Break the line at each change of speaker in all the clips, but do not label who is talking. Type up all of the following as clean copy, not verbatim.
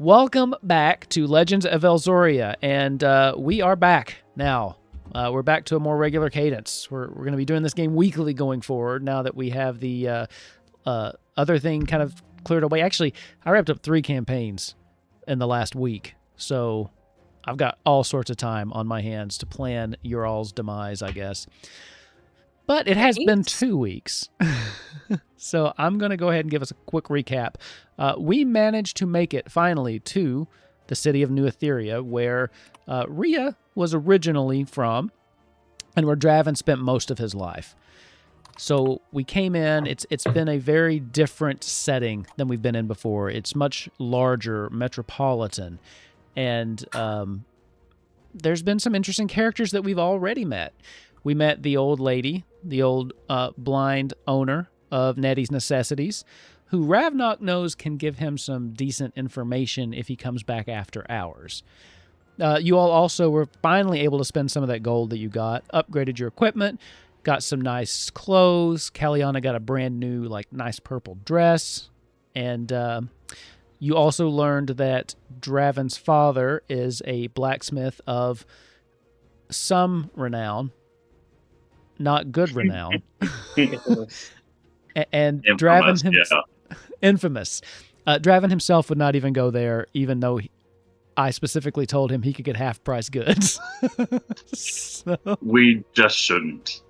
Welcome back to Legends of Elzorya, and we are back now. We're back to a more regular cadence. We're going to be doing this game weekly going forward now that we have the other thing kind of cleared away. Actually, I wrapped up 3 campaigns in the last week, so I've got all sorts of time on my hands to plan your all's demise, I guess. But it has been 2 weeks. So I'm going to go ahead and give us a quick recap. We managed to make it finally to the city of New Etheria, where Rhea was originally from, and where Draven spent most of his life. So we came in. It's been a very different setting than we've been in before. It's much larger, metropolitan, and there's been some interesting characters that we've already met. We met the old lady, the old blind owner of Nettie's Necessities, who Ravnok knows can give him some decent information if he comes back after hours. You all also were finally able to spend some of that gold that you got, upgraded your equipment, got some nice clothes. Kalliana got a brand new, nice purple dress. And you also learned that Draven's father is a blacksmith of some renown, not good renown. And
infamous,
Draven himself, infamous. Draven himself would not even go there, even though I specifically told him he could get half-price goods. So,
we just shouldn't.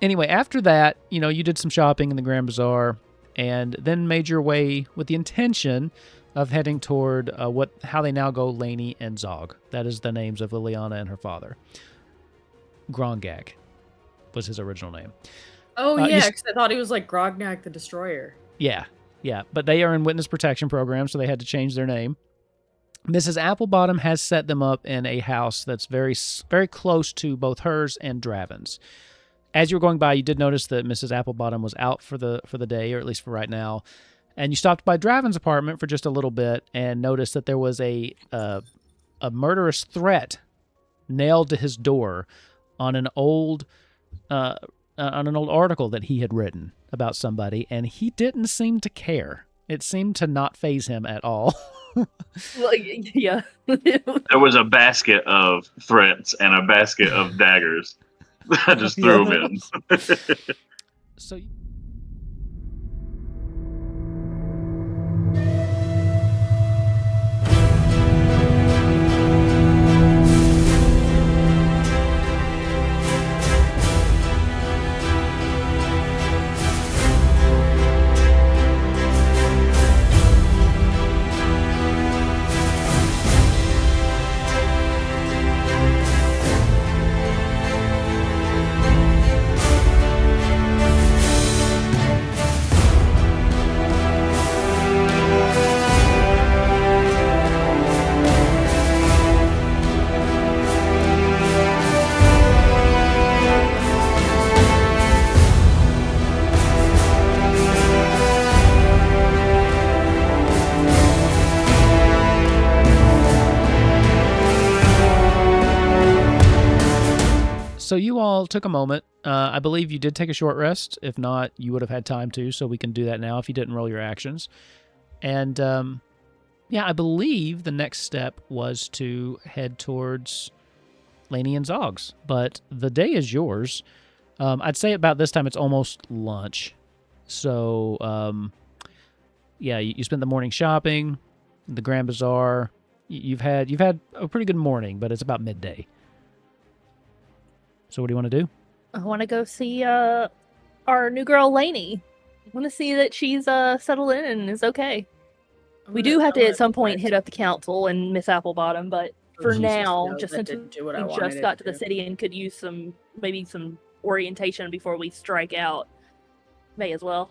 Anyway, after that, you did some shopping in the Grand Bazaar, and then made your way with the intention of heading toward how they now go Laney and Zog. That is the names of Liliana and her father. Grongak was his original name.
Oh, yeah, because I thought he was like Grognak the Destroyer.
Yeah, but they are in witness protection program, so they had to change their name. Mrs. Applebottom has set them up in a house that's very, very close to both hers and Draven's. As you were going by, you did notice that Mrs. Applebottom was out for the day, or at least for right now, and you stopped by Draven's apartment for just a little bit and noticed that there was a murderous threat nailed to his door on an old article that he had written about somebody, and he didn't seem to care. It seemed to not faze him at all.
Well, yeah.
There was a basket of threats and a basket of daggers. I just threw them in.
So. So you all took a moment. I believe you did take a short rest. If not, you would have had time to, so we can do that now if you didn't roll your actions. And, I believe the next step was to head towards Laney and Zog's. But the day is yours. I'd say about this time it's almost lunch. So, you spent the morning shopping, the Grand Bazaar. You've had a pretty good morning, but it's about midday. So what do you want to do?
I want to go see our new girl, Laney. I want to see that she's settled in and is okay. We do have to, at some point, hit up the council and Miss Applebottom, but for now, just since we just got to the city and could use some orientation before we strike out, may as well.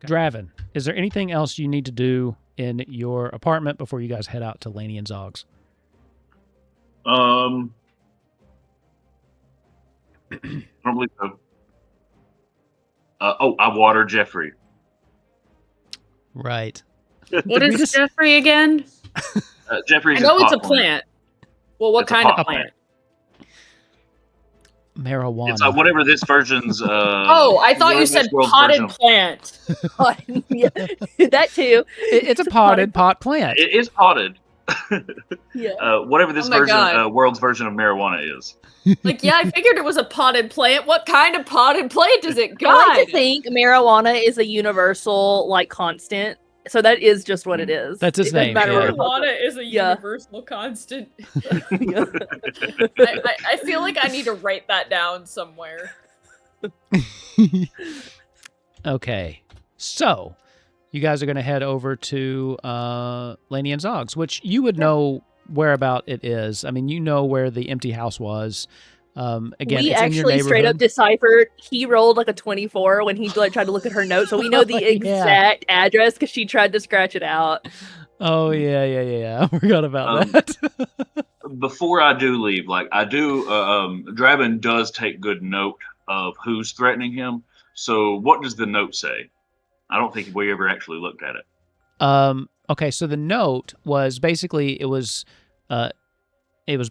Draven, is there anything else you need to do in your apartment before you guys head out to Laney and Zog's?
Probably so. I water Jeffrey.
Right.
What is Jeffrey again?
Jeffrey's
I know it's a plant. Well, what kind of plant?
Marijuana.
It's whatever this version's.
Oh, I thought you said potted plant.
Yeah, that too.
It's a potted pot plant.
It is potted.
Yeah.
Whatever this world's version of marijuana is.
Like, yeah, I figured it was a potted plant. What kind of potted plant does it got?
I like to think marijuana is a universal, like, constant. So that is just what it is.
That's his name.
Marijuana is a universal constant. I feel like I need to write that down somewhere.
Okay, so you guys are going to head over to Laney and Zog's, which you would know whereabout it is. I mean, you know where the empty house was. Again,
we
it's
actually straight up deciphered. He rolled like a 24 when he tried to look at her notes, so we know the exact address because she tried to scratch it out.
Oh yeah. I forgot about that.
Before I do leave, like I do, Draven does take good note of who's threatening him. So what does the note say? I don't think we ever actually looked at it.
Okay, so the note was basically it was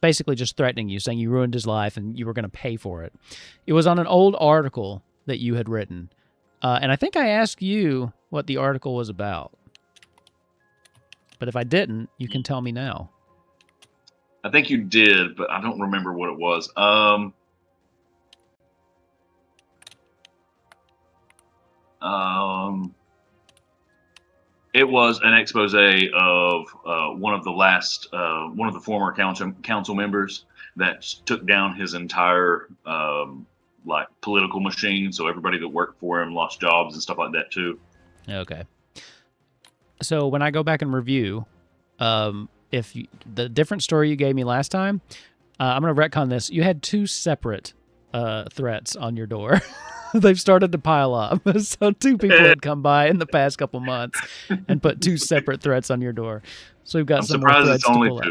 basically just threatening you, saying you ruined his life and you were going to pay for it. It was on an old article that you had written, and I think I asked you what the article was about. But if I didn't, you can tell me now.
I think you did, but I don't remember what it was. It was an expose of one of the former council members that took down his entire like political machine. So everybody that worked for him lost jobs and stuff like that too.
Okay. So when I go back and review, the different story you gave me last time, I'm going to retcon this. You had 2 separate threats on your door. They've started to pile up. So 2 people had come by in the past couple months and put 2 separate threats on your door. So we've got some more threats to pull out.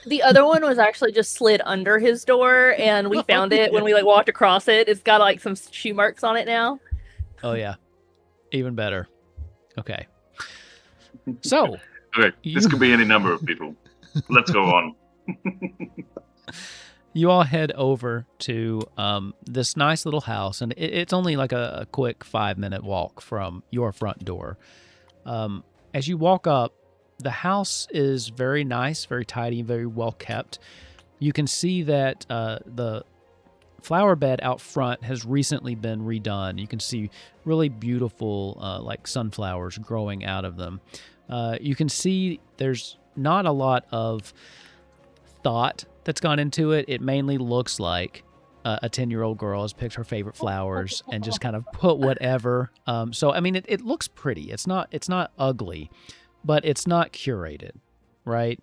The other one was actually just slid under his door, and we found it when we like walked across it. It's got like some shoe marks on it now.
Oh yeah, even better. Okay. So
okay, this could be any number of people. Let's go on.
You all head over to this nice little house, and it's only like a quick 5-minute walk from your front door. As you walk up, the house is very nice, very tidy, very well kept. You can see that the flower bed out front has recently been redone. You can see really beautiful like sunflowers growing out of them. You can see there's not a lot of thought that's gone into it. It mainly looks like a 10-year-old girl has picked her favorite flowers and just kind of put whatever. So I mean, it looks pretty. It's not ugly, but it's not curated, right?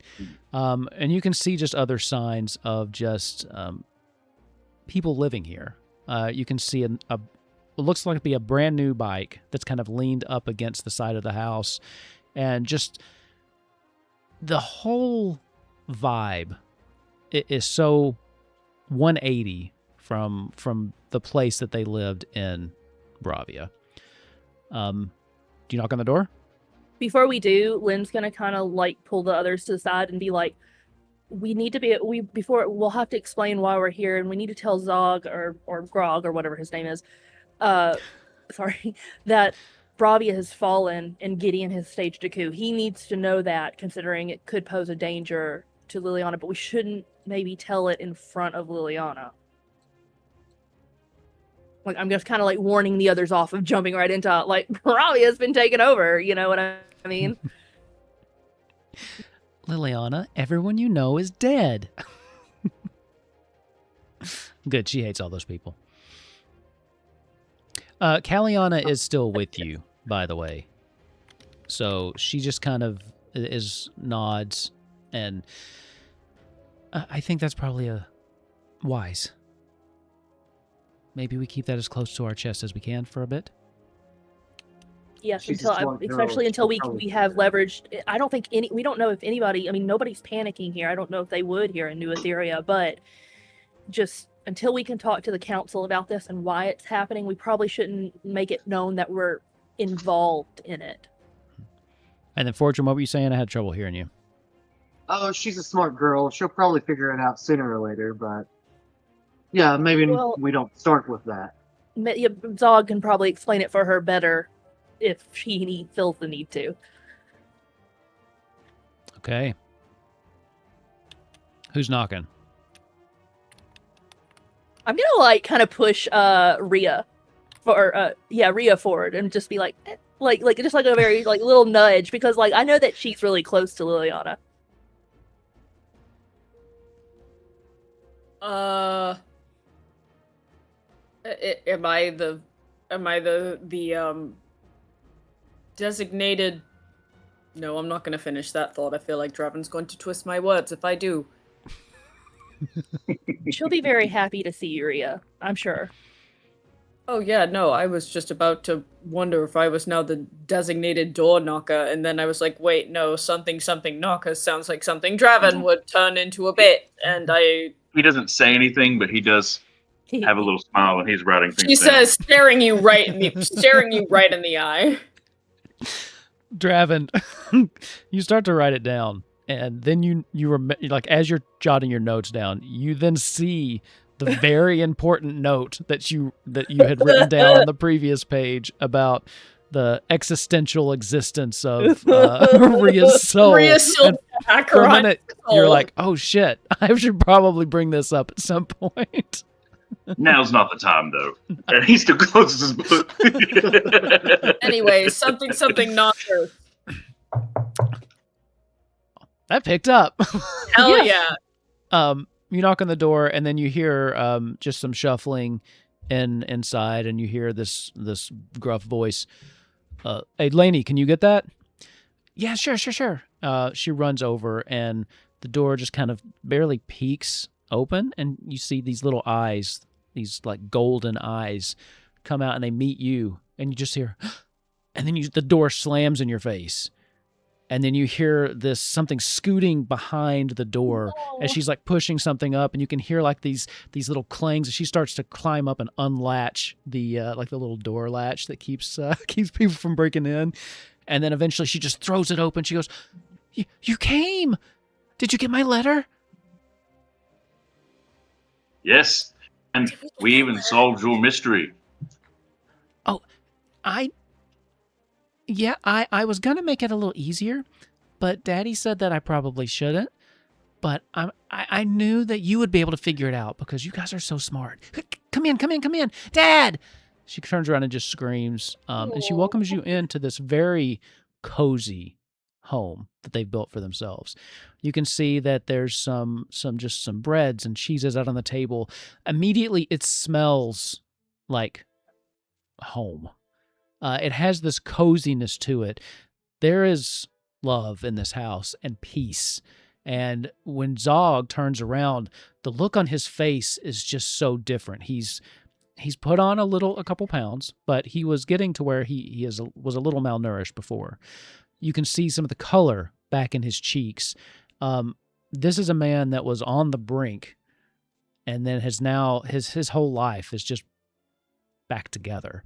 And you can see just other signs of just people living here. You can see it looks like to be a brand new bike that's kind of leaned up against the side of the house, and just the whole vibe is so 180 from the place that they lived in Bravia. Do you knock on the door?
Before we do, Lynn's gonna kind of like pull the others to the side and be like, we'll have to explain why we're here, and we need to tell Zog or Grog or whatever his name is, that Bravia has fallen and Gideon has staged a coup. He needs to know that, considering it could pose a danger to Liliana, but we shouldn't maybe tell it in front of Liliana. Like, I'm just kind of like warning the others off of jumping right into like Bravia's been taken over. You know what I mean?
Liliana, everyone you know is dead. Good, she hates all those people. Kalliana is still with you, by the way. So she just kind of nods, and I think that's probably wise. Maybe we keep that as close to our chest as we can for a bit.
Yes, especially until we have leveraged. I don't think we don't know if anybody. I mean, nobody's panicking here. I don't know if they would here in New Etheria, but just until we can talk to the council about this and why it's happening, we probably shouldn't make it known that we're involved in it.
And then, Fortune, what were you saying? I had trouble hearing you.
Oh, she's a smart girl. She'll probably figure it out sooner or later, but Yeah, maybe
Well-
we don't start with that.
Zog can probably explain it for her better if he feels the need to.
Okay. Who's knocking?
I'm gonna kind of push Rhea Rhea forward and just be like just like a very little nudge, because I know that she's really close to Liliana.
Am I the designated? No, I'm not going to finish that thought. I feel like Draven's going to twist my words if I do.
She'll be very happy to see you, Rhea, I'm sure.
Oh yeah, no, I was just about to wonder if I was now the designated door knocker, and then I was like, wait, no, something knocker sounds like something Draven would turn into a bit, and
He doesn't say anything, but he does have a little smile when he's writing things
She
down.
says, staring you right in the eye.
Draven, you start to write it down, and then you as you're jotting your notes down, you then see the very important note that you had written down on the previous page about the existential existence of Rhea's soul.
Rhea's soul.
And for a minute, you're like, oh shit, I should probably bring this up at some point.
Now's not the time, though. And he still closes his book.
Anyway, something knocker.
That picked up.
Hell yeah.
You knock on the door, and then you hear just some shuffling inside, and you hear this gruff voice. Hey, Laney, can you get that? Yeah, sure. She runs over, and the door just kind of barely peeks open, and you see these little eyes, these golden eyes, come out, and they meet you, and you just hear, and then the door slams in your face. And then you hear something scooting behind the door as she's pushing something up, and you can hear these little clangs as she starts to climb up and unlatch the the little door latch that keeps people from breaking in. And then eventually she just throws it open. She goes, "You came! Did you get my letter?"
Yes, and we even solved your mystery.
Oh, I was going to make it a little easier, but Daddy said that I probably shouldn't. But I knew that you would be able to figure it out because you guys are so smart. Come in. Dad! She turns around and just screams, and she welcomes you into this very cozy home that they've built for themselves. You can see that there's some breads and cheeses out on the table. Immediately, it smells like home. It has this coziness to it. There is love in this house and peace. And when Zog turns around, the look on his face is just so different. He's put on a couple pounds, but he was getting to where he was a little malnourished before. You can see some of the color back in his cheeks. This is a man that was on the brink, and then has now his whole life is just back together.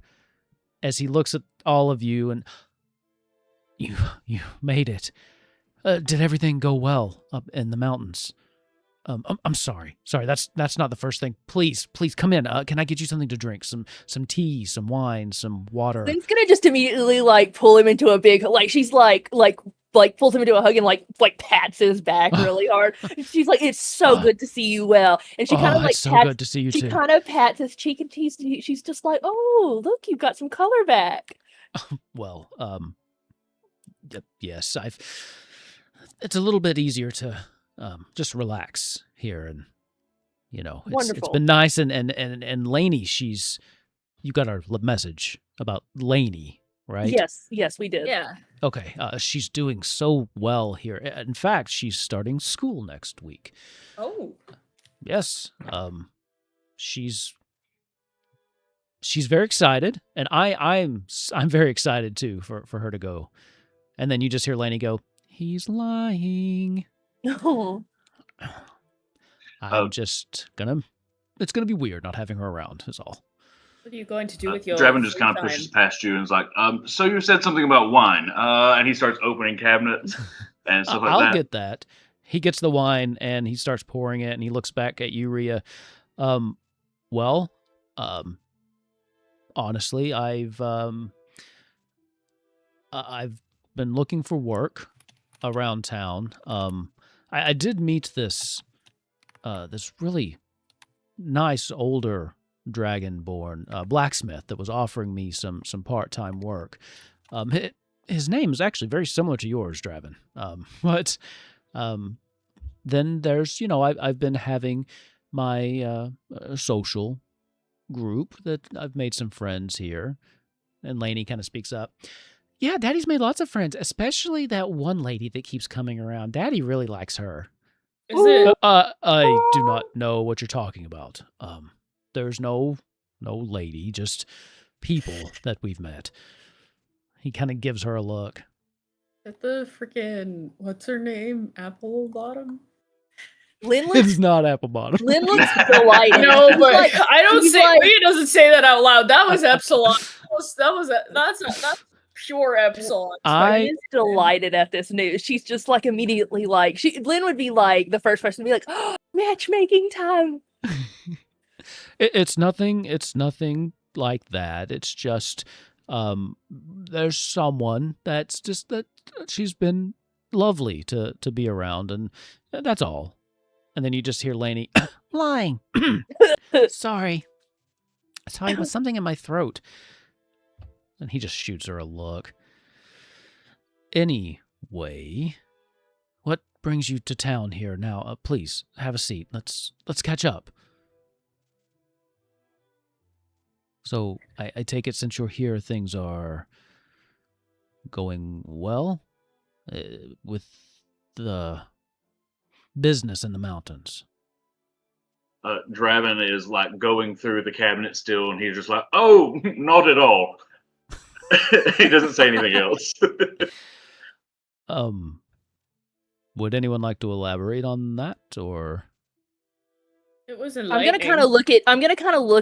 As he looks at all of you, and you made it. Did everything go well up in the mountains? I'm sorry. That's not the first thing. Please come in. Can I get you something to drink? Some tea, some wine, some water.
Lynn's gonna just immediately pull him into a big she's pulls him into a hug and pats his back really hard. She's like, "It's so good to see you well." And she kind of
it's so
pats,
good to see you
she
too.
kind of pats his cheek, and she's just like, "Oh, look, you've got some color back."
Well, yes, it's a little bit easier to just relax here, and it's been nice. And Laney, you got our message about Laney, right?
Yes, we did.
Yeah.
Okay, she's doing so well here. In fact, she's starting school next week.
Oh.
Yes, she's very excited, and I'm very excited too for her to go. And then you just hear Laney go, "He's lying."
Oh.
I'm just it's gonna be weird not having her around, is all.
What are you going to do with your
Draven just
free
kind of
time?
pushes past you and is like, so you said something about wine. And he starts opening cabinets and stuff like that.
I'll get that. He gets the wine and he starts pouring it, and he looks back at you, Rhea. Well, honestly, I've been looking for work around town. I did meet this really nice older dragonborn blacksmith that was offering me some part-time work. His name is actually very similar to yours, Draven. But then there's, I've been having my social group that I've made some friends here. And Laney kind of speaks up. Yeah, Daddy's made lots of friends, especially that one lady that keeps coming around. Daddy really likes her.
Is it?
I do not know what you're talking about. There's no lady, just people that we've met. He kind of gives her a look.
Is it the freaking what's her name? Apple Bottom?
Lynn looks
It's not apple bottom.
Lynn looks delighted.
No,
He's
but
like,
I don't
he's
say
like-
Leah doesn't say that out loud. That was Epsilon. That's pure Epsilon.
Lynn is delighted at this news. She's just like immediately like Lynn would be like the first person to be like, oh, matchmaking time.
It's nothing like that. It's just there's someone that's just that she's been lovely to be around, and that's all. And then you just hear Laney lying. Sorry, with something in my throat. And he just shoots her a look. Anyway, what brings you to town here now? Please have a seat. Let's catch up. So I take it since you're here, things are going well with the business in the mountains.
Draven is like going through the cabinet still, and he's just like, "Oh, not at all." He doesn't say anything else.
Would anyone like to elaborate on that, or?
It wasn't.
I'm gonna kind of look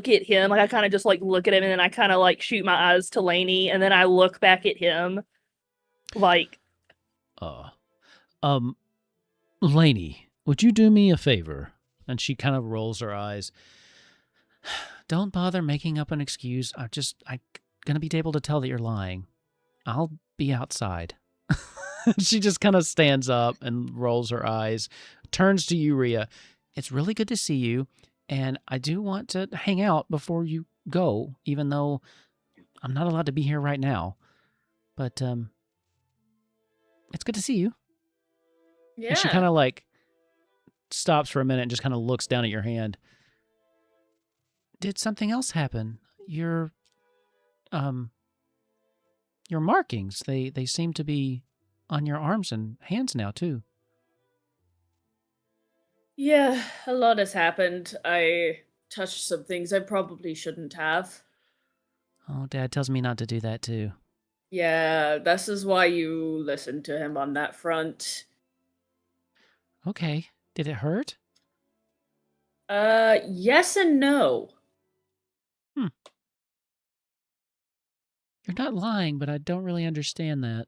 at him. Like I kind of just like look at him, and then I kind of like shoot my eyes to Laney, and then I look back at him, like.
Laney, would you do me a favor? And she kind of rolls her eyes. Don't bother making up an excuse. I'm gonna be able to tell that you're lying. I'll be outside. She just kind of stands up and rolls her eyes, turns to you, Rhea. It's really good to see you, and I do want to hang out before you go, even though I'm not allowed to be here right now. But it's good to see you.
Yeah.
And she kind of like stops for a minute and just kind of looks down at your hand. Did something else happen? Your markings, they seem to be on your arms and hands now too.
Yeah, a lot has happened. I touched some things I probably shouldn't have.
Oh, Dad tells me not to do that too.
Yeah, this is why you listen to him on that front.
Okay. Did it hurt?
Yes and no.
You're not lying, but I don't really understand that.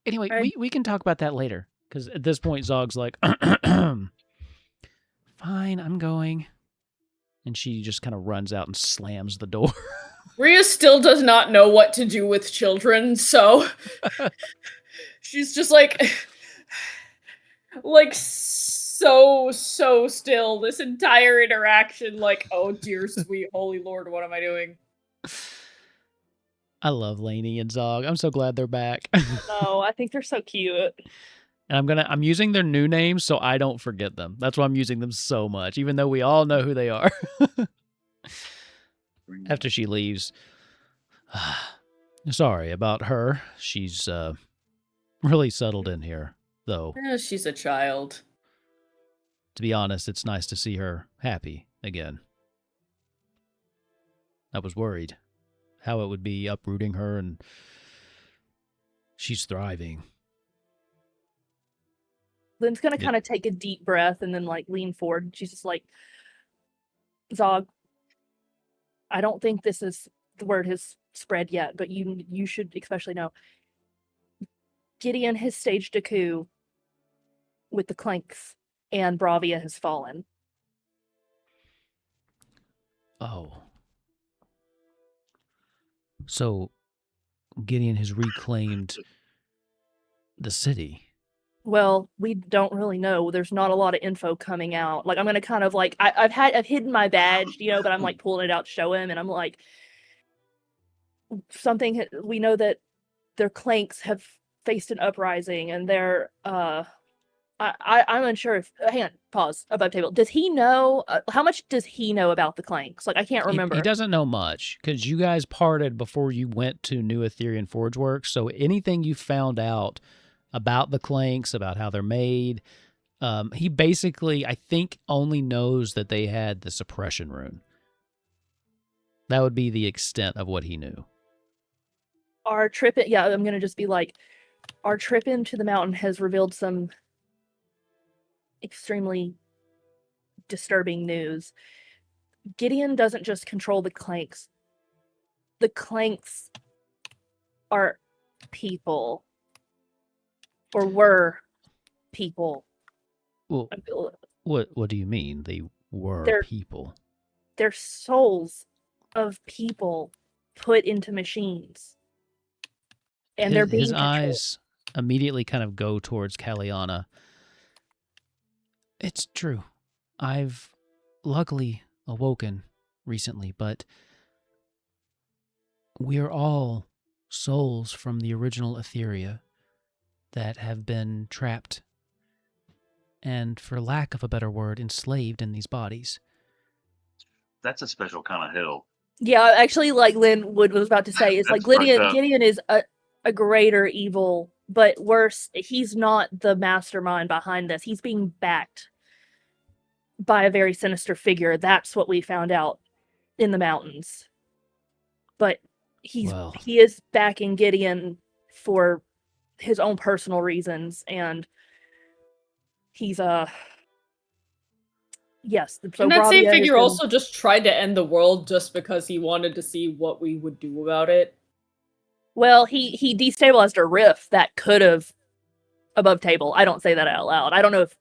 Anyway, we can talk about that later. Because at this point, Zog's like, fine, I'm going. And she just kind of runs out and slams the door.
Rhea still does not know what to do with children, so she's just like so still this entire interaction, like, oh dear sweet holy lord, what am I doing?
I love Laney and Zog. I'm so glad they're back.
No, I think they're so cute.
And I'm using their new names so I don't forget them. That's why I'm using them so much, even though we all know who they are. After she leaves. Sorry about her. She's really settled in here, though.
She's a child.
To be honest, it's nice to see her happy again. I was worried how it would be uprooting her, and she's thriving.
Lynn's gonna kind of take a deep breath and then like lean forward. She's just like, Zog, I don't think the word has spread yet, but you should especially know. Gideon has staged a coup with the Clanks, and Bravia has fallen.
Oh. So Gideon has reclaimed the city.
Well, we don't really know. There's not a lot of info coming out. Like, I'm gonna kind of like I've hidden my badge, but I'm like pulling it out to show him, and I'm like, we know that their clanks have faced an uprising, and they're I'm unsure if hang on, pause above table. Does he know how much does he know about the clanks? Like, I can't remember.
He doesn't know much because you guys parted before you went to New Etherean Forge Works. So anything you found out about the clanks, about how they're made, he basically, I think, only knows that they had the suppression rune. That would be the extent of what he knew.
Our trip, I'm gonna just be like, our trip into the mountain has revealed some extremely disturbing news. Gideon doesn't just control the clanks. The clanks are people. Or were people.
Well, what do you mean they were people?
They're souls of people put into machines. And they're being
his
controlled.
eyes immediately kind of go towards Kaliana. It's true. I've luckily awoken recently, but we're all souls from the original Etheria that have been trapped and, for lack of a better word, enslaved in these bodies.
That's a special kind of hell.
Yeah, actually, like Lynn Wood was about to say, it's like Gideon is a greater evil, but worse, he's not the mastermind behind this. He's being backed by a very sinister figure. That's what we found out in the mountains. But he is backing Gideon for his own personal reasons, and he's yes. So
and that
Bravia
same figure also just tried to end the world just because he wanted to see what we would do about it.
Well, he destabilized a rift that could have above table. I don't say that out loud. I don't know if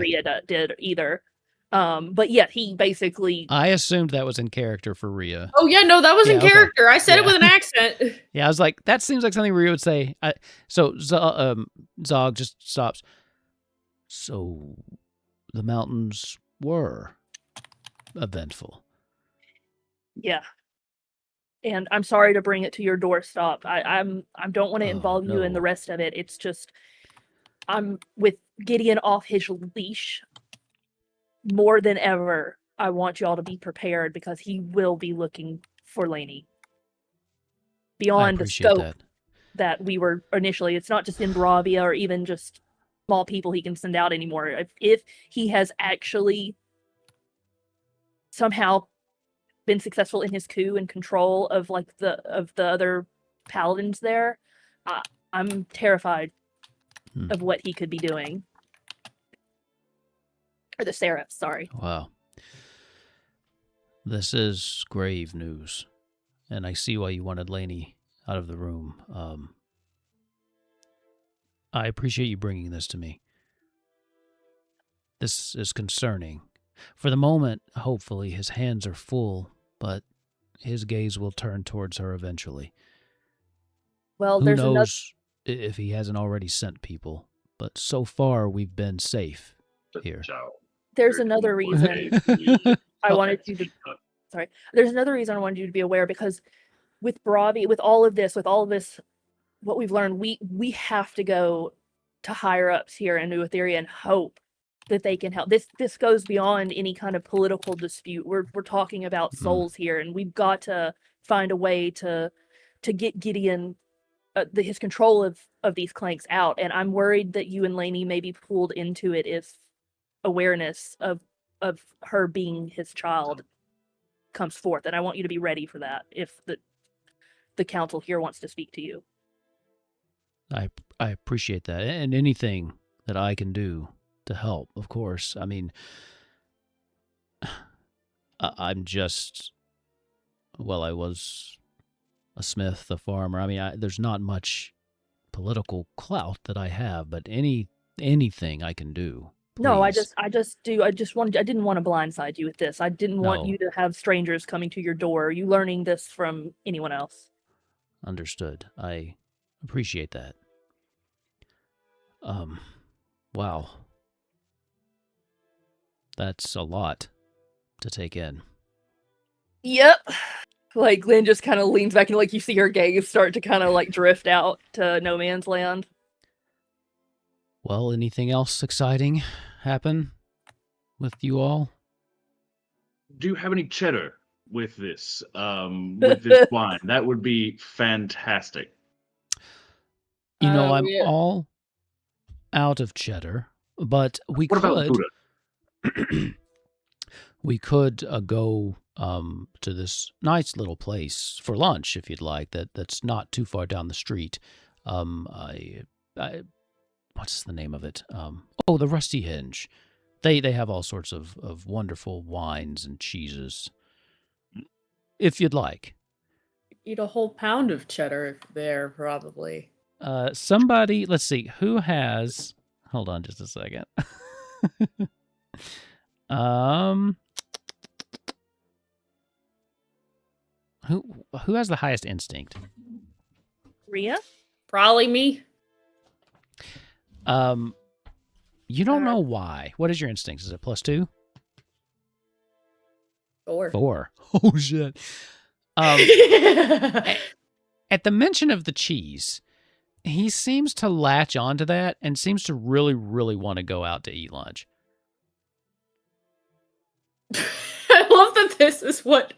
Rhea did either. But yeah, he basically.
I assumed that was in character for Rhea.
Oh yeah, no, that was in character. I said it with an accent.
Yeah, I was like, that seems like something Rhea would say. So Zog just stops. So the mountains were eventful.
Yeah. And I'm sorry to bring it to your doorstep. I don't want to involve you in the rest of it. It's just I'm with Gideon off his leash. More than ever, I want y'all to be prepared because he will be looking for Laney. Beyond the scope that we were initially. It's not just in Bravia or even just small people he can send out anymore. If he has actually somehow been successful in his coup and control of the other paladins there, I'm terrified of what he could be doing. Or the Seraphs, sorry.
Wow. This is grave news, and I see why you wanted Laney out of the room. I appreciate you bringing this to me. This is concerning. For the moment, hopefully, his hands are full, but his gaze will turn towards her eventually.
Well,
Who knows if he hasn't already sent people, but so far we've been safe here.
There's another reason I wanted you to. Sorry, there's another reason I wanted you to be aware, because with Bravia, with all of this, what we've learned, we have to go to higher ups here in New Etheria and hope that they can help. This goes beyond any kind of political dispute. We're talking about souls here, and we've got to find a way to get Gideon his control of these clanks out. And I'm worried that you and Laney may be pulled into it if awareness of her being his child comes forth, and I want you to be ready for that if the council here wants to speak to you.
I appreciate that, and anything that I can do to help, of course. I mean, I'm just, I was a smith, a farmer. I mean, there's not much political clout that I have, but anything I can do
No, I
Please.
didn't want to blindside you with this. I didn't want
No.
you to have strangers coming to your door. Are you learning this from anyone else?
Understood. I appreciate that. Wow. That's a lot to take in.
Yep. Like Glenn just kind of leans back and like you see her gaze start to kind of like drift out to no man's land.
Well, anything else exciting happen with you all?
Do you have any cheddar with this wine? That would be fantastic.
You know, I'm
Yeah.
all out of cheddar, but we
What about
could
Buddha?
we could go to this nice little place for lunch if you'd like. That's not too far down the street. I what's the name of it? The Rusty Hinge. They have all sorts of wonderful wines and cheeses. If you'd like.
Eat a whole pound of cheddar there, probably.
Somebody, let's see, who has... Hold on just a second. Who has the highest instinct?
Rhea?
Probably me.
You don't know why. What is your instinct? Is it +2?
4.
4. Oh, shit. At the mention of the cheese, he seems to latch onto that and seems to really, really want to go out to eat lunch.
I love that this is what...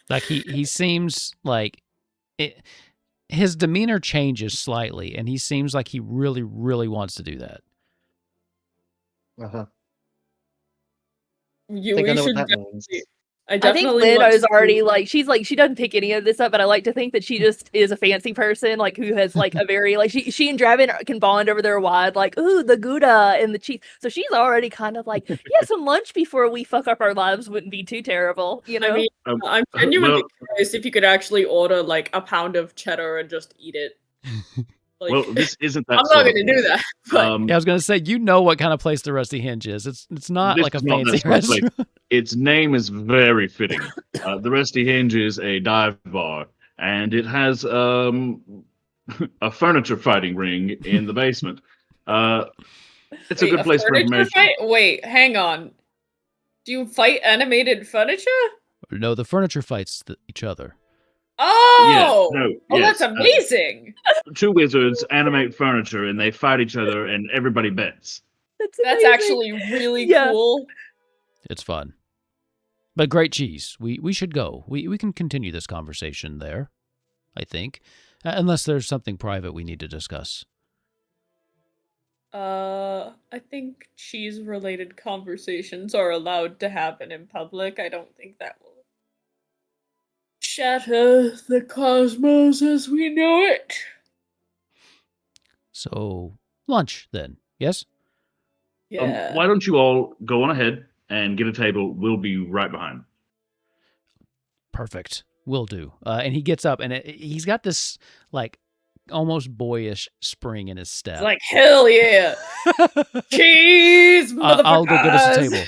Like, he seems like... His demeanor changes slightly, and he seems like he really, really wants to do that.
Uh-huh.
You,
I think I
we
know
should
what that
definitely...
means.
I think
definitely
Lynn
want
is
to-
already like she's she doesn't pick any of this up, but I like to think that she just is a fancy person, like who has like a very like she and Draven can bond over their wine, like ooh the Gouda and the cheese. So she's already kind of like some lunch before we fuck up our lives wouldn't be too terrible, you know.
I mean, I'm genuinely curious if you could actually order like a pound of cheddar and just eat it. Like,
Well, this isn't that.
I'm not going to do that. But
Yeah, I was going to say, you know what kind of place the Rusty Hinge is. It's not
This
like a
is not
fancy
that sort of place.
restaurant.
Its name is very fitting. The Rusty Hinge is a dive bar, and it has a furniture fighting ring in the basement. It's a good place for
furniture
information.
fight? Wait, hang on. Do you fight animated furniture?
No, the furniture fights each other.
Oh!
Yes,
That's amazing!
Two wizards animate furniture, and they fight each other, and everybody bets.
That's
amazing.
actually really
Yeah.
cool.
It's fun. But great cheese. We should go. We can continue this conversation there, I think. Unless there's something private we need to discuss.
I think cheese-related conversations are allowed to happen in public. I don't think that will shatter the cosmos as we know it.
So, lunch then, yes?
Yeah.
Why don't you all go on ahead and get a table? We'll be right behind.
Perfect. Will do. And he gets up, and he's got this, like, almost boyish spring in his step.
It's like, hell yeah! Cheese, motherfuckers!
I'll go get us a table.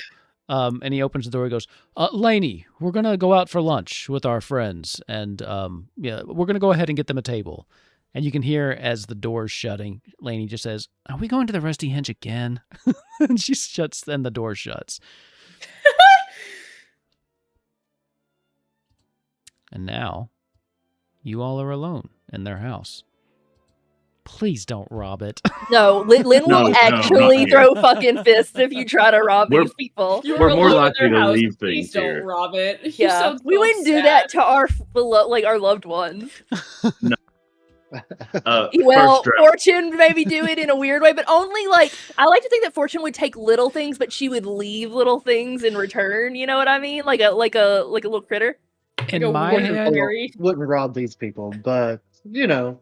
And he opens the door. He goes, Laney, we're going to go out for lunch with our friends. And we're going to go ahead and get them a table. And you can hear as the door's shutting, Laney just says, are we going to the Rusty Hinge again? And she shuts, and the door shuts. And now, you all are alone in their house. Please don't rob it.
No, Lynn
No,
will
no,
actually
not
throw fucking fists if you try to rob
We're-
these people.
You're
We're more
alone in
likely
their
to
house.
leave
Please
things
don't
here.
rob it. You're
Yeah,
so
we wouldn't do
sad.
that to our our loved ones. Well,
First draft.
Fortune maybe do it in a weird way, but only like I like to think that Fortune would take little things, but she would leave little things in return. You know what I mean? Like a little critter.
In
Like a
my
wooden
head,
fairy.
Wouldn't rob these people, but you know,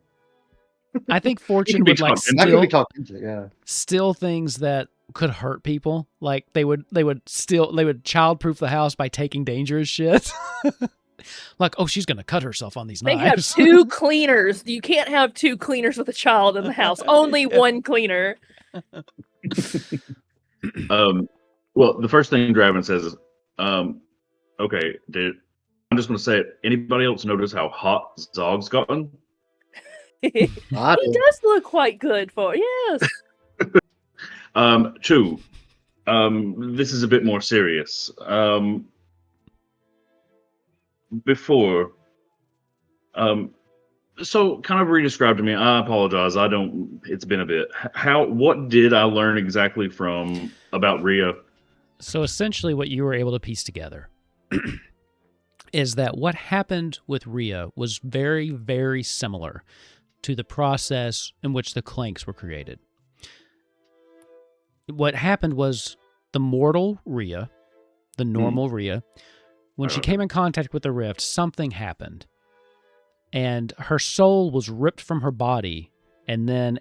I think
It
Fortune
can be
would like
talked into.
I could be
steal,
talked into it. Yeah.
steal things that could hurt people. Like they would childproof the house by taking dangerous shit. Like, oh, she's gonna cut herself on these
They
knives.
have 2 cleaners. You can't have 2 cleaners with a child in the house. Only one cleaner.
Well, the first thing Draven says is, okay, I'm just going to say it. Anybody else notice how hot Zog's gotten?
He does look quite good for yes.
2, this is a bit more serious. Before, so kind of re-describe to me. I apologize. It's been a bit. What did I learn exactly about Rhea?
So essentially what you were able to piece together is that what happened with Rhea was very, very similar to the process in which the Clanks were created. What happened was the mortal Rhea, the normal Rhea, when she came in contact with the rift, something happened. And her soul was ripped from her body, and then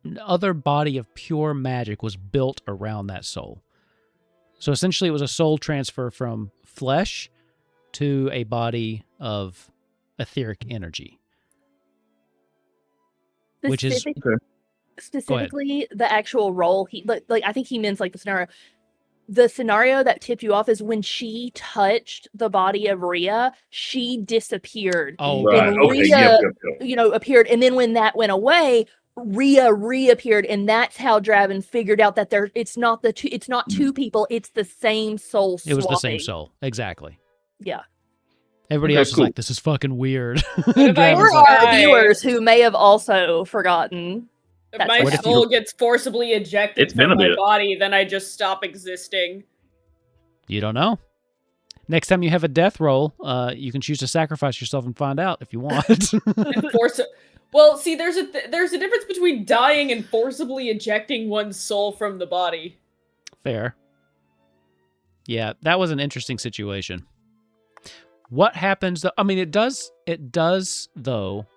another body of pure magic was built around that soul. So essentially it was a soul transfer from flesh to a body of etheric energy. Which is
specifically the actual role he like I think he means like the scenario. The scenario that tipped you off is when she touched the body of Rhea, she disappeared.
Oh,
right.
And
Okay.
Rhea,
Yep.
appeared, and then when that went away, Rhea reappeared, and that's how Draven figured out that it's not 2 people, it's the same soul swapping.
It was the same soul, exactly.
Yeah.
Everybody else is like, this is fucking weird.
Or
Our viewers who may have also forgotten.
If my soul gets forcibly ejected from my body, then I just stop existing.
You don't know. Next time you have a death roll, you can choose to sacrifice yourself and find out if you want.
Well, see, there's a difference between dying and forcibly ejecting one's soul from the body.
Fair. Yeah, that was an interesting situation. What happens, though? I mean, it does, though,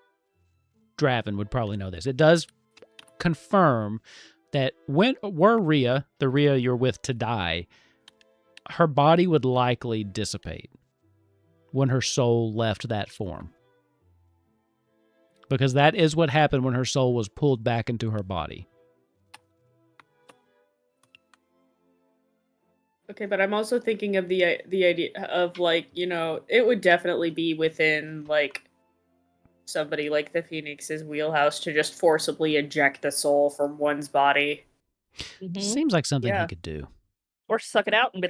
Draven would probably know this. It does confirm that were Rhea, the Rhea you're with, to die, her body would likely dissipate when her soul left that form. Because that is what happened when her soul was pulled back into her body.
Okay, but I'm also thinking of the idea of, like, it would definitely be within, like, somebody like the Phoenix's wheelhouse to just forcibly eject the soul from one's body.
Mm-hmm.
Seems like something he could do.
Or suck it out and be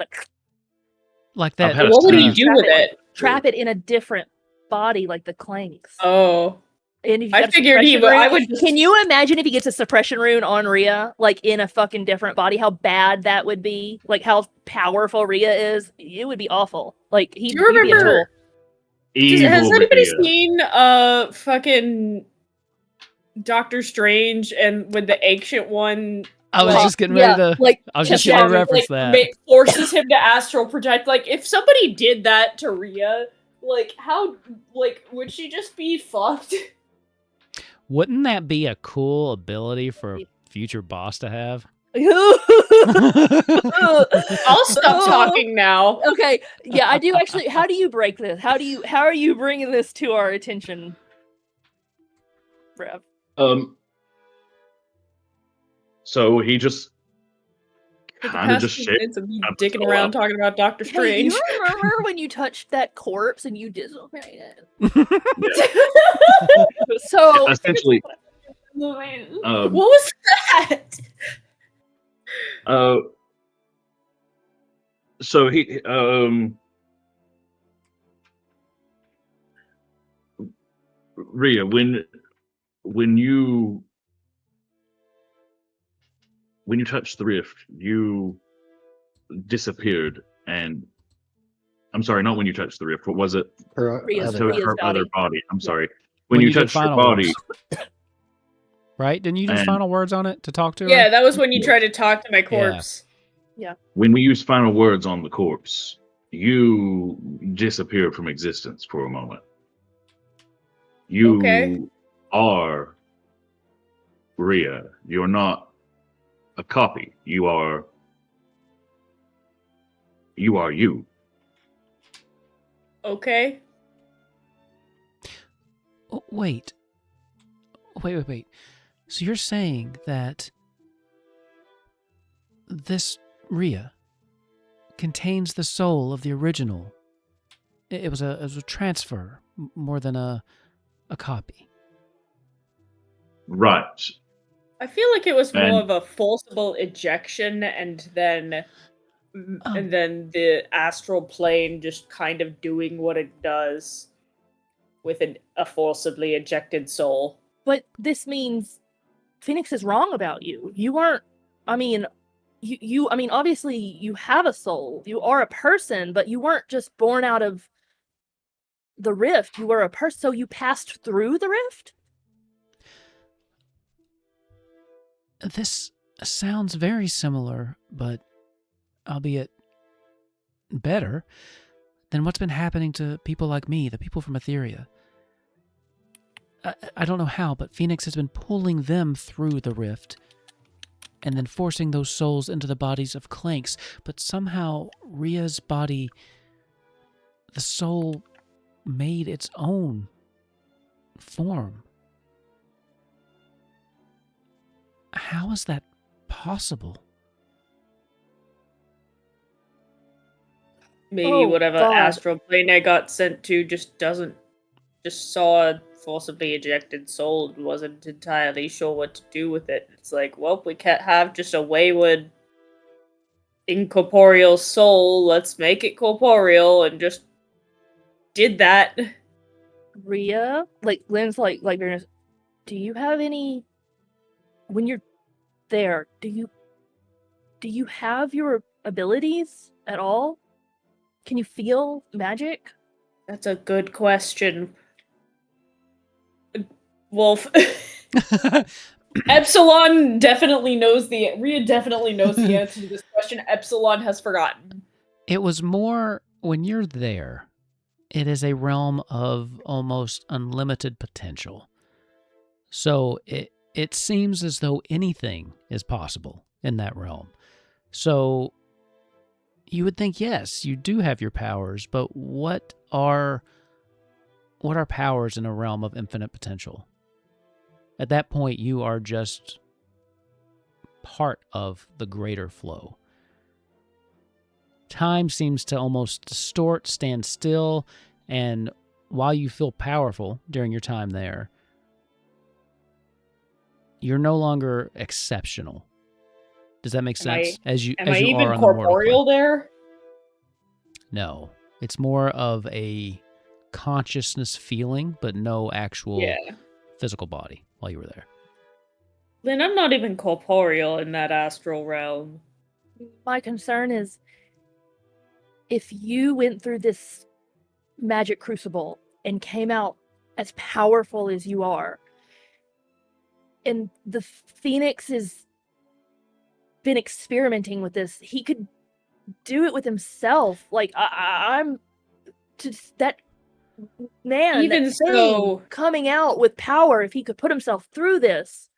like that.
What would he do with it?
Trap it in a different body like the Clanks.
Oh.
And if
I figured he would. I would.
Can you imagine if he gets a suppression rune on Rhea, like in a fucking different body? How bad that would be? Like how powerful Rhea is? It would be awful. Like he'd be a tool.
Has anybody seen fucking Doctor Strange and with the ancient one?
I was just getting ready to. I was just going to reference that.
Forces him to astral project. Like if somebody did that to Rhea, like how, like would she just be fucked?
Wouldn't that be a cool ability for a future boss to have?
I'll stop talking now.
Okay, yeah, I do actually. How do you break this? How are you bringing this to our attention, Brav?
So he just kind of just shit.
Dicking around talking about Doctor Strange.
Hey, you remember when you touched that corpse and you disobeyed it? So
essentially,
what was that?
So he Rhea, when you touched the rift, you disappeared, and I'm sorry, not when you touched the rift. What was it?
Her
other body. I'm sorry. When you touched her body.
Right? Didn't you use final words on it to talk to her?
Yeah, that was when you tried to talk to my corpse.
Yeah.
When we used final words on the corpse, you disappeared from existence for a moment. You are Rhea. You're not a copy. You are you.
Okay.
Oh, wait. So you're saying that this Rhea contains the soul of the original? It was a transfer more than a copy.
Right.
I feel like it was more
And
of a forcible ejection, and then
Oh.
the astral plane just kind of doing what it does with a forcibly ejected soul.
But this means Phoenix is wrong about you. You aren't. I mean, I mean, obviously you have a soul. You are a person, but you weren't just born out of the rift. You were a person, so you passed through the rift.
This sounds very similar, but albeit better than what's been happening to people like me, the people from Etheria. I don't know how, but Phoenix has been pulling them through the rift and then forcing those souls into the bodies of Clanks. But somehow Rhea's body, the soul made its own form. How is that possible?
Maybe whatever
God.
astral plane I got sent to just saw a forcibly ejected soul and wasn't entirely sure what to do with it. It's like, well, we can't have just a wayward incorporeal soul. Let's make it corporeal, and just did that.
Rhea, Lynn's do you have any? When you're there, do you have your abilities at all? Can you feel magic?
That's a good question. Wolf. Epsilon definitely knows Rhea definitely knows the answer to this question. Epsilon has forgotten.
It was more when you're there, it is a realm of almost unlimited potential. So it seems as though anything is possible in that realm. So you would think, yes, you do have your powers, but what are powers in a realm of infinite potential? At that point, you are just part of the greater flow. Time seems to almost distort, stand still, and while you feel powerful during your time there, you're no longer exceptional. Does that make sense?
Am I
you
even
are on the mortal
corporeal
plane.
there?
No. It's more of a consciousness feeling, but no actual physical body while you were there.
Lynn, I'm not even corporeal in that astral realm.
My concern is if you went through this magic crucible and came out as powerful as you are, and the Phoenix has been experimenting with this, he could do it with himself. I'm just that man,
Even
that thing
so,
coming out with power. If he could put himself through this,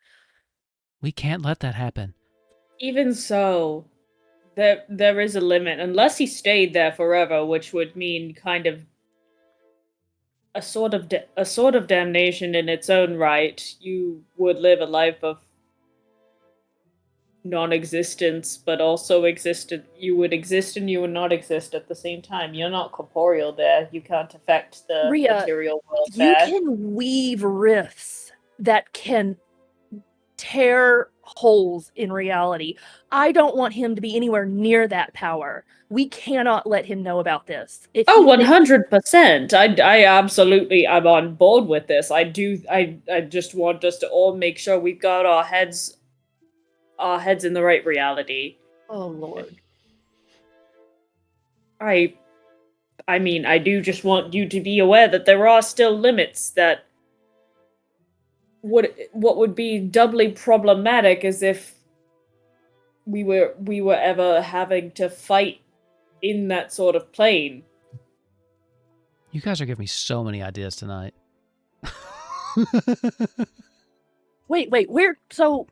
we can't let that happen.
even so, there is a limit. Unless he stayed there forever, which would mean kind of a sort of damnation in its own right. You would live a life of non-existence, but also existent. You would exist and you would not exist at the same time. You're not corporeal there. You can't affect the
Rhea,
material world
you
there.
can weave rifts that can tear holes in reality. I don't want him to be anywhere near that power. We cannot let him know about this.
100%. I absolutely, I'm on board with this. I just want us to all make sure we've got our heads in the right reality.
Oh Lord.
I mean, I do just want you to be aware that there are still limits that what would be doubly problematic is if we were ever having to fight in that sort of plane.
You guys are giving me so many ideas tonight.
Wait, we're so,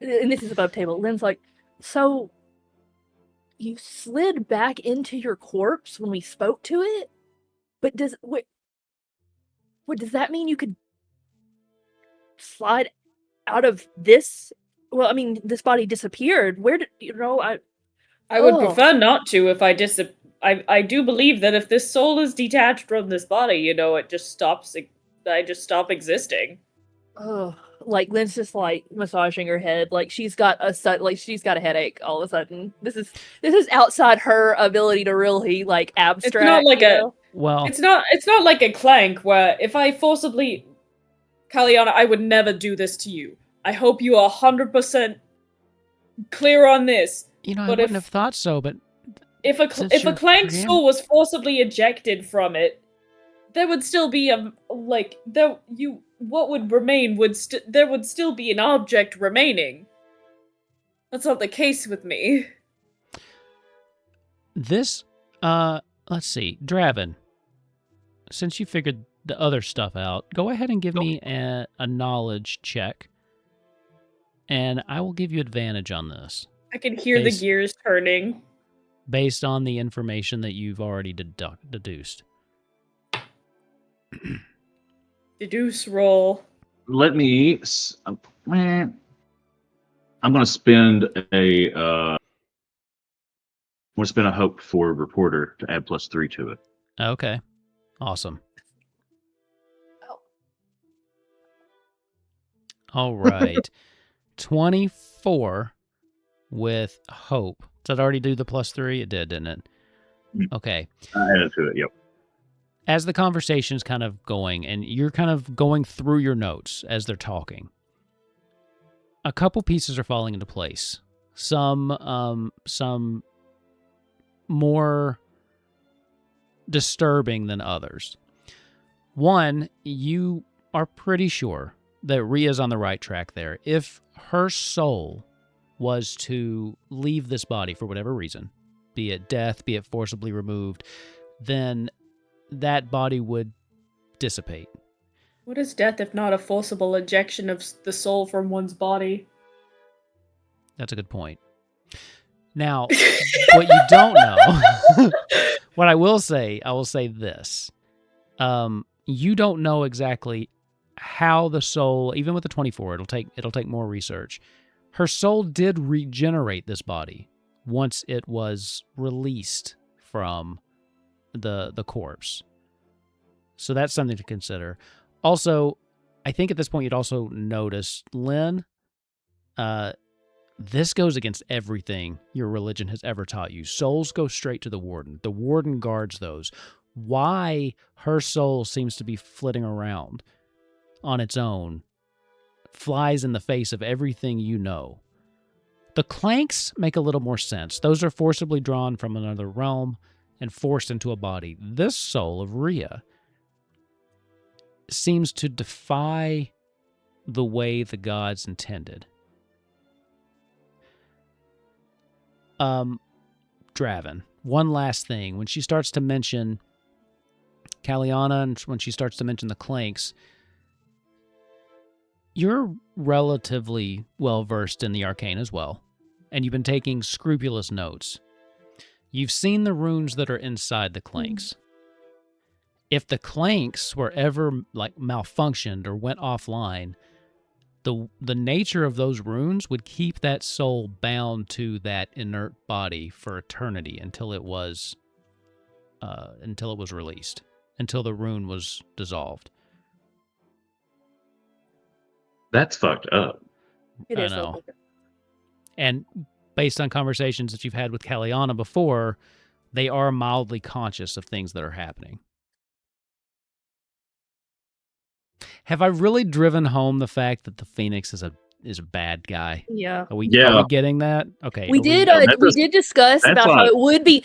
and this is above table. Lynn's like, so you slid back into your corpse when we spoke to it? But does that mean you could slide out of this? Well, I mean, this body disappeared. Where did
I would prefer not to if I do believe that if this soul is detached from this body, it just stops. I just stop existing.
Oh, like Lynn's just like massaging her head, like she's got a headache all of a sudden. This is outside her ability to really like abstract.
It's not like it's not like a clank where if I forcibly, Kaliana, I would never do this to you. I hope you are 100% clear on this.
I wouldn't have thought so, but
if a clank soul was forcibly ejected from it, there would still be what would remain there would still be an object remaining. That's not the case with me.
This, let's see, Draven, since you figured the other stuff out, go ahead and give me a knowledge check, and I will give you advantage on this.
I can hear the gears turning.
Based on the information that you've already deduced.
Deduce roll.
Let me. I'm going to spend a hope for reporter to add +3 to it.
Okay, awesome. All right, 24 with hope. Did that already do the +3? It did, didn't it? Okay.
I added to it. Yep.
As the conversation's kind of going, and you're kind of going through your notes as they're talking, a couple pieces are falling into place. Some more disturbing than others. One, you are pretty sure that Rhea's on the right track there. If her soul was to leave this body for whatever reason, be it death, be it forcibly removed, then that body would dissipate.
What is death if not a forcible ejection of the soul from one's body?
That's a good point. Now, what you don't know, what I will say this. You don't know exactly how the soul, even with the 24, it'll take more research. Her soul did regenerate this body once it was released from the corpse. So that's something to consider. Also, I think at this point you'd also notice, Lynn, this goes against everything your religion has ever taught you. Souls go straight to the warden. The warden guards those. Why her soul seems to be flitting around on its own flies in the face of everything you know. The clanks make a little more sense. Those are forcibly drawn from another realm and forced into a body. This soul of Rhea seems to defy the way the gods intended. Draven, one last thing. When she starts to mention Kaliana and when she starts to mention the clanks, you're relatively well-versed in the arcane as well, and you've been taking scrupulous notes. You've seen the runes that are inside the clanks. If the clanks were ever malfunctioned or went offline, the nature of those runes would keep that soul bound to that inert body for eternity until it was released, until the rune was dissolved.
That's fucked up.
It is.
I know. And based on conversations that you've had with Kaliana before, they are mildly conscious of things that are happening. Have I really driven home the fact that the Phoenix is a bad guy?
Yeah.
Are we getting that? Okay.
We did discuss about how it would be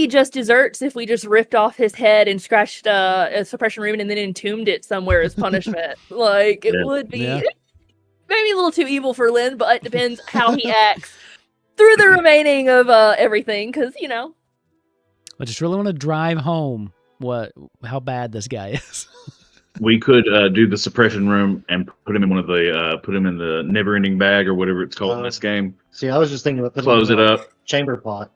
just desserts if we just ripped off his head and scratched a suppression rune and then entombed it somewhere as punishment. It would be maybe a little too evil for Lynn, but it depends how he acts through the remaining of everything, because
I just really want to drive home how bad this guy is.
We could do the suppression room and put him in put him in the never-ending bag or whatever it's called in this game.
See, I was just thinking about
close it up.
Chamber pot.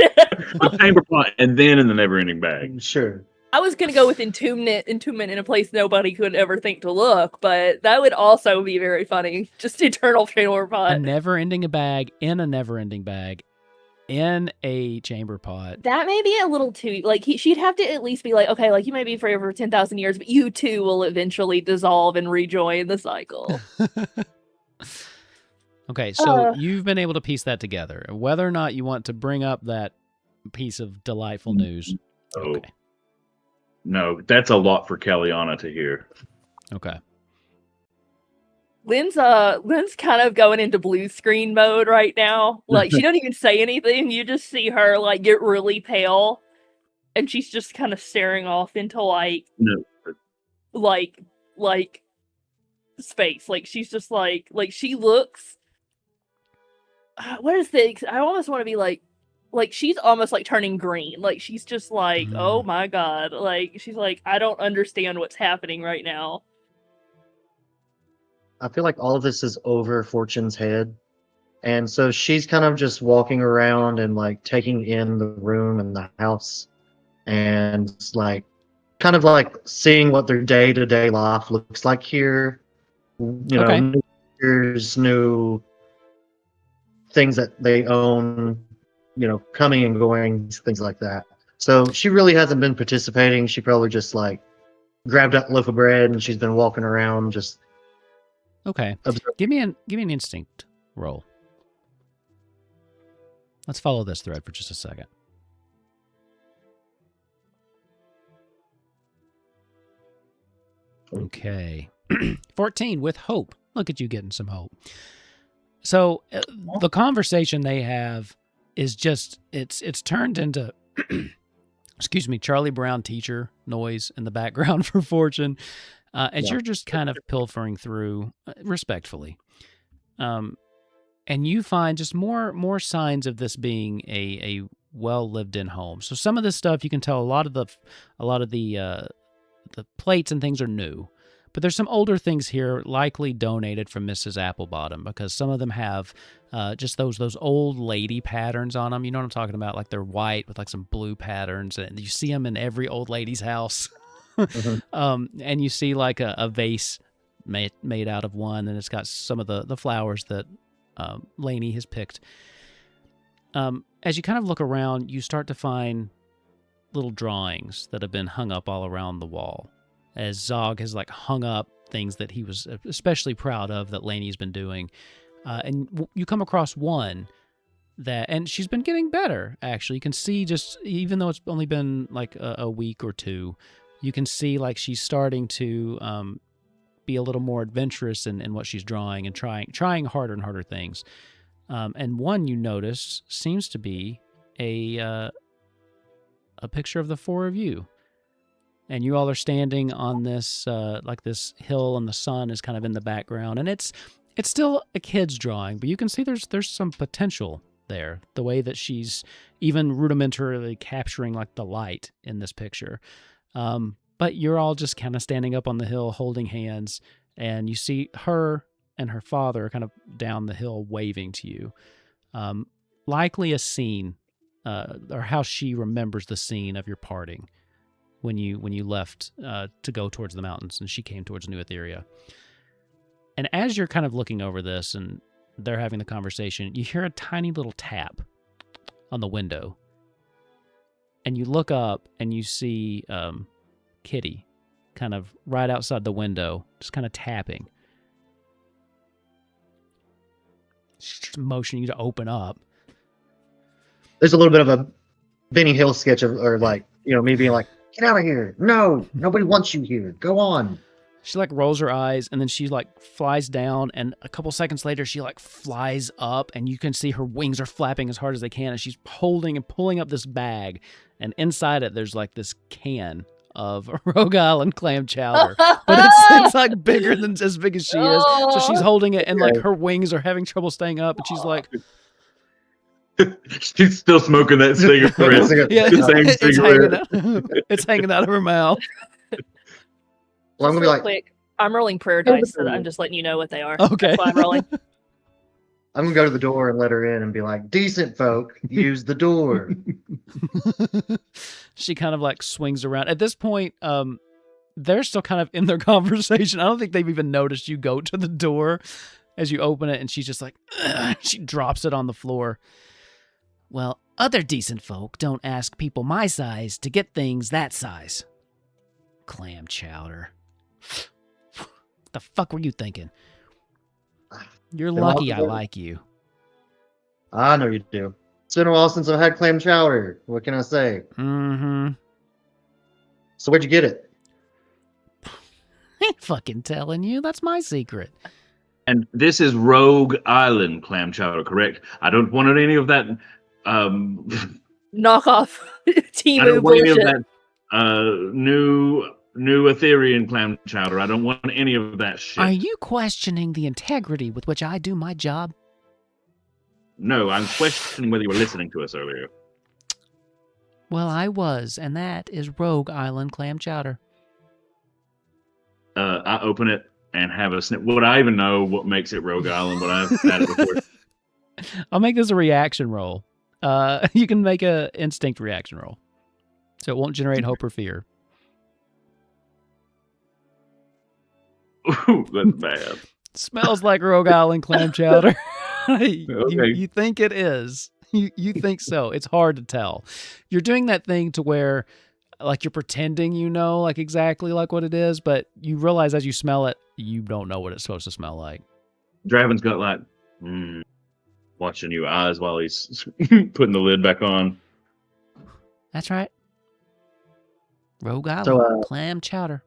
The chamber pot, and then in the never-ending bag.
Sure.
I was gonna go with entombment in a place nobody could ever think to look, but that would also be very funny. Just eternal chamber
A
pot.
never-ending bag in a never-ending bag in a chamber pot.
That may be a little too like she'd have to at least be like, okay, like you may be free for 10,000 years, but you too will eventually dissolve and rejoin the cycle.
Okay, so you've been able to piece that together. Whether or not you want to bring up that piece of delightful news.
Oh.
Okay.
No, that's a lot for Kellyanna to hear.
Okay.
Lynn's kind of going into blue screen mode right now. Like she doesn't even say anything. You just see her like get really pale, and she's just kind of staring off into like space. Like she's just like she looks. What is the? I almost want to be like she's almost like turning green. Like she's just like, oh my god. Like she's like, I don't understand what's happening right now.
I feel like all of this is over Fortune's head. And so she's kind of just walking around and like taking in the room and the house and like kind of like seeing what their day-to-day life looks like here. You know,
Okay.
new years, new things that they own, you know, coming and going, things like that. So she really hasn't been participating. She probably just like grabbed that loaf of bread and she's been walking around just
Okay.
observing.
Give me an instinct roll. Let's follow this thread for just a second. Okay. 14 with hope. Look at you getting some hope. So the conversation they have is just it's turned into excuse me, Charlie Brown teacher noise in the background for Fortune. As you're just kind of pilfering through respectfully. And you find just more signs of this being a well lived in home. So some of this stuff you can tell a lot of the plates and things are new. But there's some older things here, likely donated from Mrs. Applebottom, because some of them have just those old lady patterns on them. You know what I'm talking about? Like they're white with like some blue patterns, and you see them in every old lady's house. And you see like a vase made out of one, and it's got some of the flowers that Laney has picked. As you kind of look around, you start to find little drawings that have been hung up all around the wall, as Zog has like hung up things that he was especially proud of that Laney's been doing. And you come across one that, and she's been getting better, actually. You can see just, even though it's only been like a week or two, you can see like she's starting to be a little more adventurous in what she's drawing and trying harder and harder things. And one you notice seems to be a picture of the four of you. And you all are standing on this like this hill, and the sun is kind of in the background. And it's still a kid's drawing, but you can see there's some potential there. The way that she's even rudimentarily capturing like the light in this picture. But you're all just kind of standing up on the hill holding hands, and you see her and her father kind of down the hill waving to you. Likely a scene, or how she remembers the scene of your parting when you left to go towards the mountains, and she came towards New Etheria. And as you're kind of looking over this and they're having the conversation, you hear a tiny little tap on the window. And you look up and you see Kitty kind of right outside the window, just kind of tapping. She's just motioning you to open up.
There's a little bit of a Benny Hill sketch or like, you know, me being like, get out of here. No, nobody wants you here. Go on.
She like rolls her eyes, and then she like flies down, and a couple seconds later she like flies up, and you can see her wings are flapping as hard as they can, and she's holding and pulling up this bag, and inside it there's like this can of Rogue Island clam chowder, but it's like bigger than as big as she is. So she's holding it, and like her wings are having trouble staying up, and she's like,
She's still smoking that cigarette.
yeah,
The same cigarette.
it's hanging out of her mouth.
Well, I'm
Just
gonna be
real
like,
quick, I'm rolling prayer dice, so that I'm just letting you know what they are.
Okay.
That's why I'm rolling.
I'm gonna go to the door and let her in and be like, "Decent folk, use the door."
She kind of like swings around. At this point, they're still kind of in their conversation. I don't think they've even noticed you go to the door as you open it, and she's just like, ugh, she drops it on the floor. Well, other decent folk don't ask people my size to get things that size. Clam chowder. What the fuck were you thinking? You're lucky I like you.
I know you do. It's been a while since I've had clam chowder. What can I say?
Mm-hmm.
So where'd you get it?
Ain't fucking telling you. That's my secret.
And this is Rogue Island clam chowder, correct? I don't want any of that.
Knock off
I
Timu
don't want any of
bullshit.
that new Etherean clam chowder. I don't want any of that shit.
Are you questioning the integrity with which I do my job?
No, I'm questioning whether you were listening to us earlier.
Well, I was, and that is Rogue Island clam chowder.
I open it and have a snip. Would I even know what makes it Rogue Island? But I've had it before.
I'll make this a reaction roll. You can make a instinct reaction roll, so it won't generate hope or fear.
Ooh, that's bad.
Smells like Rogue Island clam chowder.
Okay.
You think it is. You think so. It's hard to tell. You're doing that thing to where, like, you're pretending you know, like, exactly like what it is, but you realize as you smell it, you don't know what it's supposed to smell like.
Draven's got like watching you eyes while he's putting the lid back on.
That's right. Rogue Island clam chowder.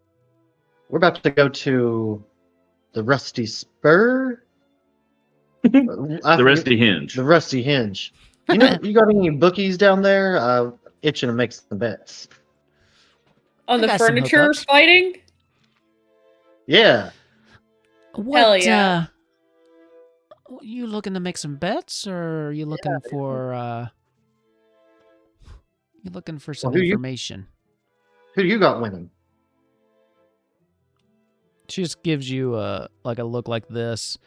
We're about to go to the Rusty Spur.
The Rusty Hinge.
The Rusty Hinge. You know, you got any bookies down there? Itching to make some bets.
On
I
the
got some
furniture
hookups.
fighting?
Yeah.
What,
Hell yeah.
You looking to make some bets, or are you looking for you looking for some
Well,
information?
Who you got winning?
She just gives you a look like this,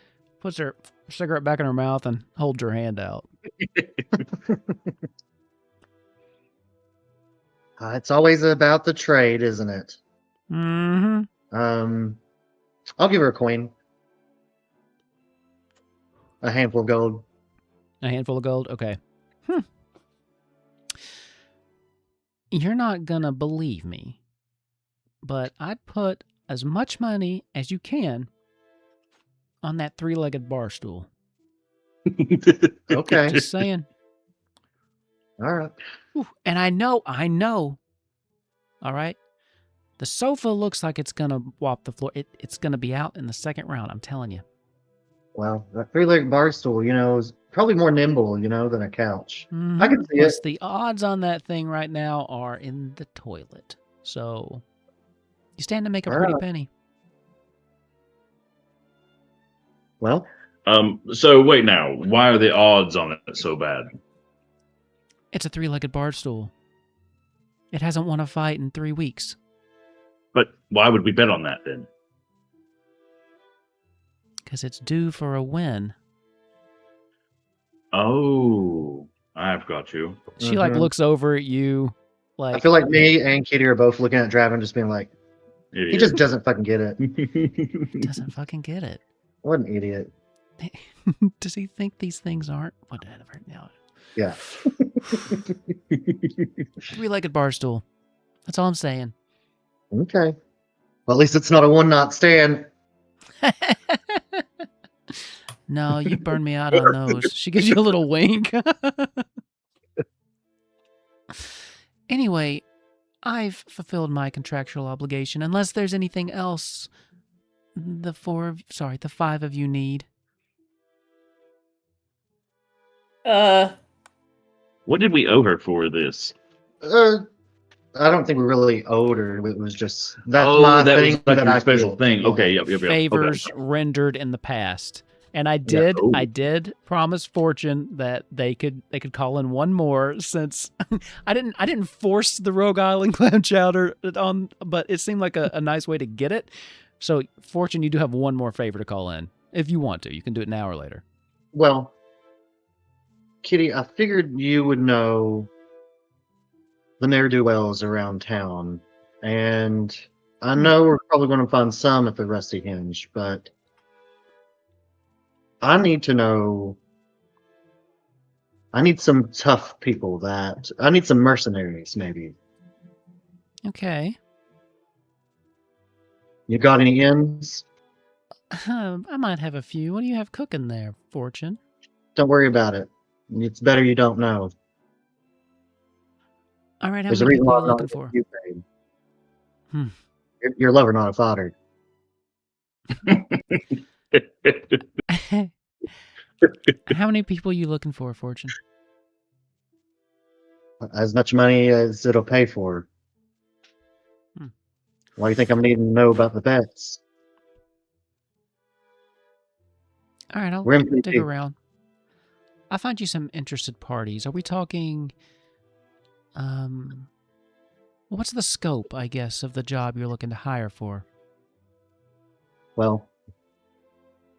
puts her cigarette back in her mouth, and holds her hand out.
It's always about the trade, isn't it?
Mm-hmm.
I'll give her a coin. A handful of gold.
A handful of gold? Okay. You're not gonna believe me, but I'd put as much money as you can on that three-legged bar stool.
Okay.
Just saying.
All right.
Ooh, and I know. All right? The sofa looks like it's gonna whop the floor. It's gonna be out in the second round, I'm telling you.
Well, that three-legged bar stool, is probably more nimble, than a couch.
Mm-hmm.
I can see
Plus,
it.
the odds on that thing right now are in the toilet. So, you stand to make a pretty penny.
Well,
So wait now, why are the odds on it so bad?
It's a three-legged bar stool. It hasn't won a fight in 3 weeks.
But why would we bet on that then?
Because it's due for a win.
Oh, I've got you.
She looks over at you like,
I feel like me and Kitty are both looking at Draven just being like,
Idiot.
he just doesn't fucking get it.
doesn't fucking get it.
What an idiot.
Does he think these things aren't whatever? No.
Yeah.
Three-legged bar stool. That's all I'm saying.
Okay. Well, at least it's not a one-night stand.
No, you burned me out on those. She gives you a little wink. Anyway, I've fulfilled my contractual obligation. Unless there's anything else the five of you need.
What did we owe her for this?
I don't think we really owed her. It was just that's
Oh,
my
that
thing
was like
that
a
I
special
feel.
thing.
Yeah.
Okay, yep.
Favors
Okay.
rendered in the past. And I
Yeah.
did promise Fortune that they could call in one more, since I didn't force the Rogue Island clam chowder on, but it seemed like a nice way to get it. So Fortune, you do have one more favor to call in if you want to. You can do it now or later.
Well, Kitty, I figured you would know the ne'er-do-wells around town, and I know we're probably going to find some at the Rusty Hinge, but I need to know. I need some tough people I need some mercenaries, maybe.
Okay.
You got any ends?
I might have a few. What do you have cooking there, Fortune?
Don't worry about it. It's better you don't know.
All right, how
There's a
many
reason
people
why
are you
I'm not
looking for?
you, babe.
Hmm.
Your lover, not a fodder.
How many people are you looking for, Fortune?
As much money as it'll pay for.
Hmm.
Why do you think I'm needing to know about the bets?
All right, I'll
We're in pretty
dig
deep.
around. I'll find you some interested parties. Are we talking... What's the scope, I guess, of the job you're looking to hire for?
Well,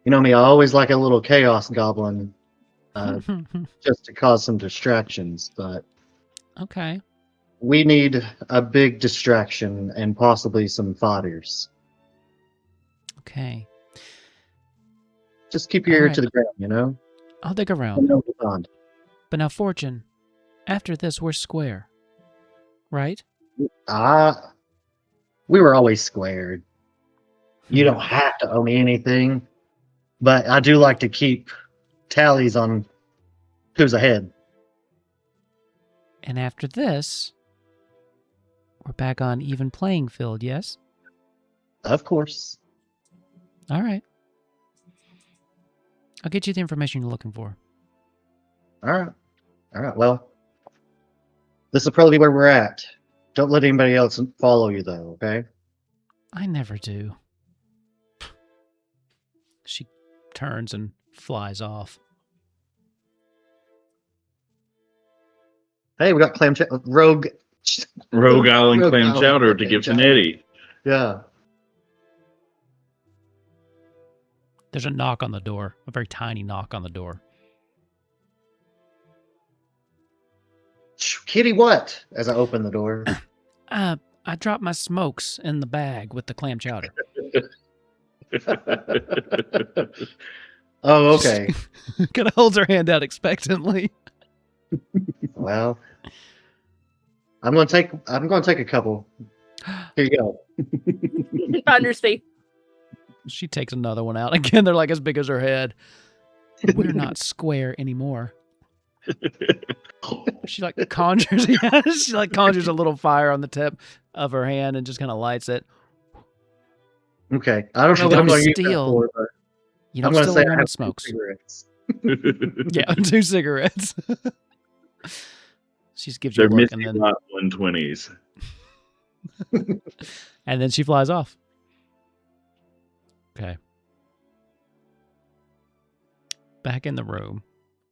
you know me, I always like a little chaos goblin just to cause some distractions, but
Okay.
we need a big distraction and possibly some fodders.
Okay.
Just keep your ear
Alright.
to the ground, you know?
I'll dig around.
No bond.
But now, Fortune, after this, we're square. Right?
We were always squared. You don't have to owe me anything, but I do like to keep tallies on who's ahead.
And after this, we're back on even playing field, yes?
Of course.
All right. I'll get you the information you're looking for.
All right. Well, this will probably be where we're at. Don't let anybody else follow you, though, okay?
I never do. She turns and flies off.
Hey, we got rogue
Island
Rogue
clam
Island
chowder to
clam
give to
chowder.
Nettie.
Yeah.
There's a knock on the door, a very tiny knock on the door.
Kitty, what? As I open the door.
I dropped my smokes in the bag with the clam chowder.
Oh, okay.
Kind of holds her hand out expectantly.
Well, I'm gonna take a couple. Here you go.
Found your space.
She takes another one out. Again, they're like as big as her head. We're not square anymore. She like conjures, she like conjures a little fire on the tip of her hand and just kind of lights it.
Okay, I don't know
You
what I'm
don't
going to use that
steal.
for, but
You
I'm
don't
going to
steal
say
a
I
woman's
have 2
smokes.
cigarettes.
Yeah, 2 cigarettes. She just gives you
They're
a look
missing
and then
lot 120s.
and then she flies off. Okay. Back in the room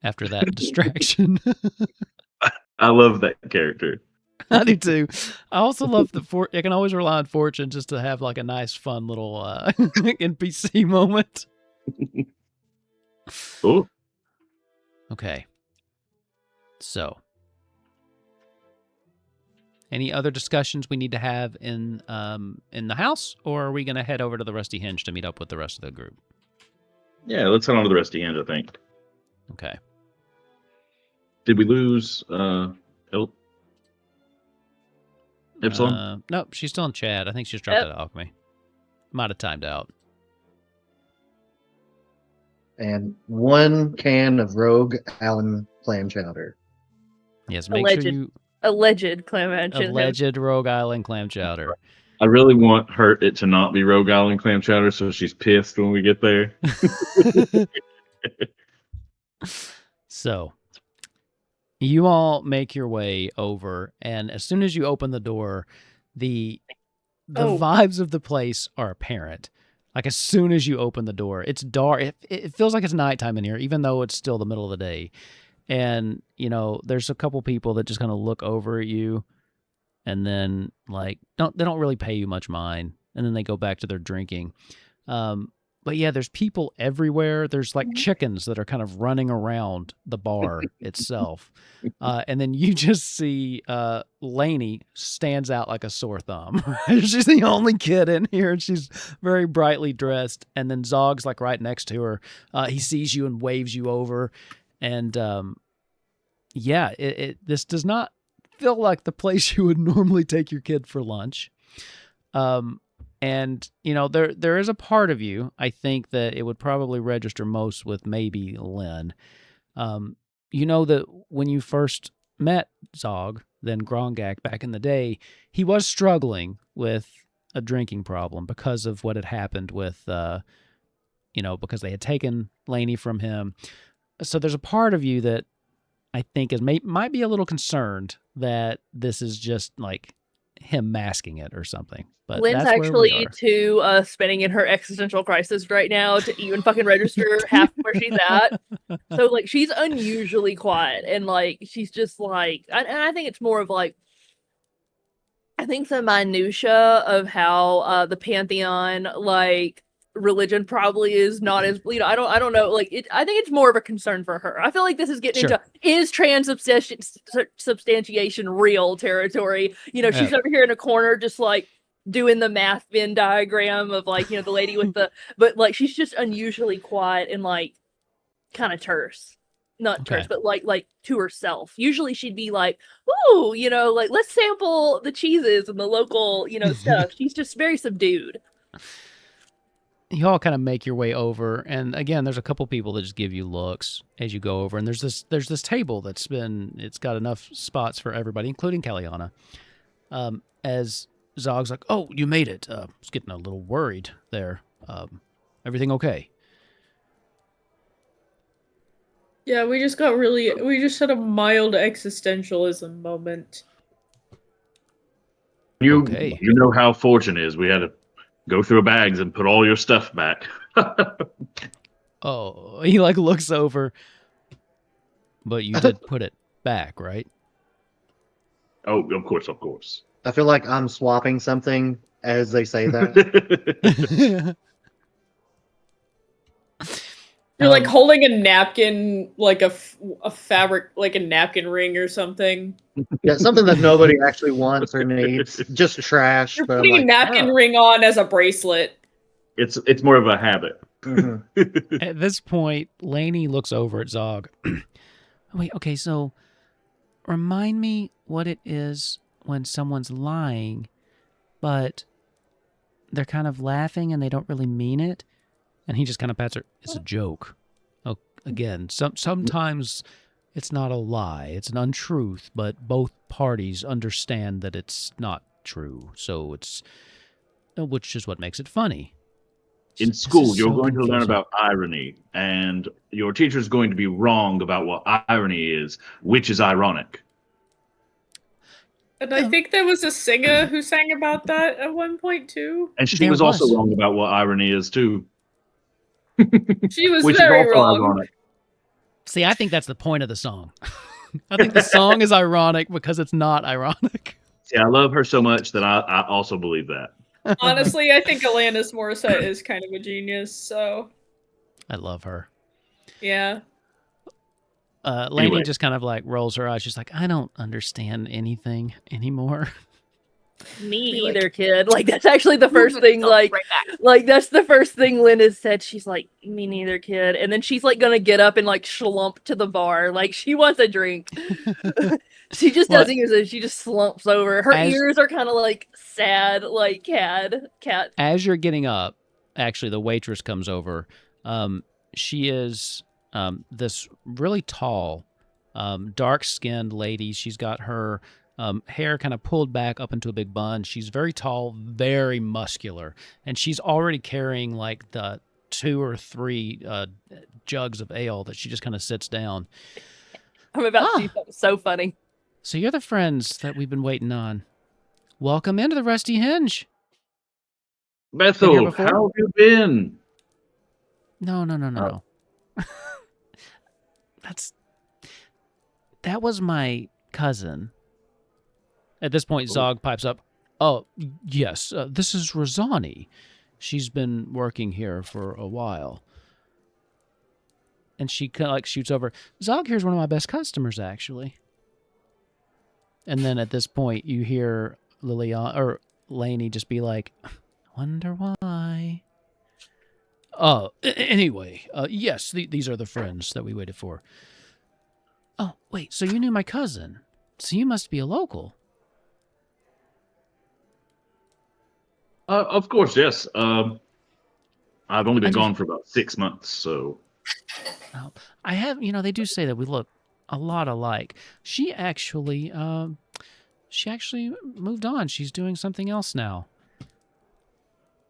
after that distraction.
I love that character.
I do too. I also love that I can always rely on Fortune just to have like a nice, fun little NPC moment.
Oh,
Okay. So, any other discussions we need to have in the house, or are we going to head over to the Rusty Hinge to meet up with the rest of the group?
yeah. Let's head on to the Rusty Hinge, I think.
Okay.
Did we lose Epsilon?
Nope, she's still in chat. I think she just dropped
Yep.
out of alchemy. Might have timed out.
And 1 can of Rogue Island clam chowder.
Yes, make
Alleged.
sure you
Alleged clam mention.
alleged Rogue Island clam chowder.
I really want it to not be Rogue Island clam chowder, so she's pissed when we get there.
So, you all make your way over, and as soon as you open the door, the vibes of the place are apparent. Like as soon as you open the door, it's dark. It feels like it's nighttime in here, even though it's still the middle of the day. And you know, there's a couple people that just kind of look over at you, and then like they don't really pay you much mind, and then they go back to their drinking. But yeah, there's people everywhere. There's like chickens that are kind of running around the bar itself. And then you just see Laney stands out like a sore thumb. She's the only kid in here, and she's very brightly dressed. And then Zog's like right next to her. He sees you and waves you over. And yeah, this does not feel like the place you would normally take your kid for lunch. And, you know, there is a part of you, I think, that it would probably register most with maybe Lynn. You know that when you first met Zog, then Grongak back in the day, he was struggling with a drinking problem because of what had happened with, you know, because they had taken Laney from him. So there's a part of you that I think might be a little concerned that this is just like him masking it or something. But
Lynn's
that's where we
actually
are.
too spinning in her existential crisis right now to even fucking register half where she's at. So like she's unusually quiet and like she's just like, and I think it's more of like, I think the minutia of how the pantheon like religion probably is not as, you know, I don't know, like I think it's more of a concern for her. I feel like this is getting
Sure.
into is transubstantiation real territory. You know, she's over here in a corner just like doing the math Venn diagram of like, you know, the lady with the but like she's just unusually quiet and like kind of terse. Not terse, but like to herself. Usually she'd be like, ooh, you know, like let's sample the cheeses and the local, you know, stuff. She's just very subdued.
You all kind of make your way over, and again, there's a couple people that just give you looks as you go over, and there's this table it's got enough spots for everybody, including Kellyanna. As Zog's like, "Oh, you made it." I was getting a little worried there. Everything okay?
Yeah, we just had a mild existentialism moment.
You
Okay.
know how Fortune is. We had to go through bags and put all your stuff back.
Oh, he like looks over, but you did put it back, right?
Oh, of course.
I feel like I'm swapping something as they say that.
You're like holding a napkin, like a fabric, like a napkin ring or something.
Yeah, something that nobody actually wants or needs. Just trash.
You're
but I'm
putting
like,
a napkin ring on as a bracelet.
It's more of a habit.
Mm-hmm.
At this point, Laney looks over at Zog. Wait, okay, so remind me what it is when someone's lying, but they're kind of laughing and they don't really mean it. And he just kind of pats her. It's a joke. Oh, again, sometimes it's not a lie. It's an untruth, but both parties understand that it's not true. So which is what makes it funny.
In school, you're going to learn about irony, and your teacher's going to be wrong about what irony is, which is ironic.
And I think there was a singer who sang about that at one point too.
And she was also wrong about what irony is too.
She was
which
very
is also
wrong.
ironic.
See, I think that's the point of the song. I think the song is ironic because it's not ironic.
See, I love her so much that I also believe that.
Honestly, I think Alanis Morissette is kind of a genius, so.
I love her.
Yeah.
Laney just kind of like rolls her eyes. She's like, I don't understand anything anymore.
Me either, kid. Like that's actually the first thing. Like that's the first thing Lynn has said. She's like, me neither, kid. And then she's like gonna get up and like slump to the bar. Like she wants a drink. She just doesn't use it. She just slumps over. Her ears are kind of like sad, like cat.
As you're getting up, actually, the waitress comes over. She is this really tall, dark-skinned lady. She's got her hair kind of pulled back up into a big bun. She's very tall, very muscular, and she's already carrying like the 2 or 3 jugs of ale that she just kind of sits down.
I'm about to see something so funny.
So you're the friends that we've been waiting on. Welcome into the Rusty Hinge.
Bethel, how have you been?
No. That was my cousin. At this point, Zog pipes up. Oh, yes, this is Rosani. She's been working here for a while. And she kind of like shoots over. Zog here's one of my best customers, actually. And then at this point, you hear Lilian or Laney just be like, "Wonder why." Oh, anyway, yes, these are the friends that we waited for. Oh, wait, so you knew my cousin? So you must be a local.
Of course, yes. I've only been gone for about 6 months, so.
Oh, I have, they do say that we look a lot alike. She actually moved on. She's doing something else now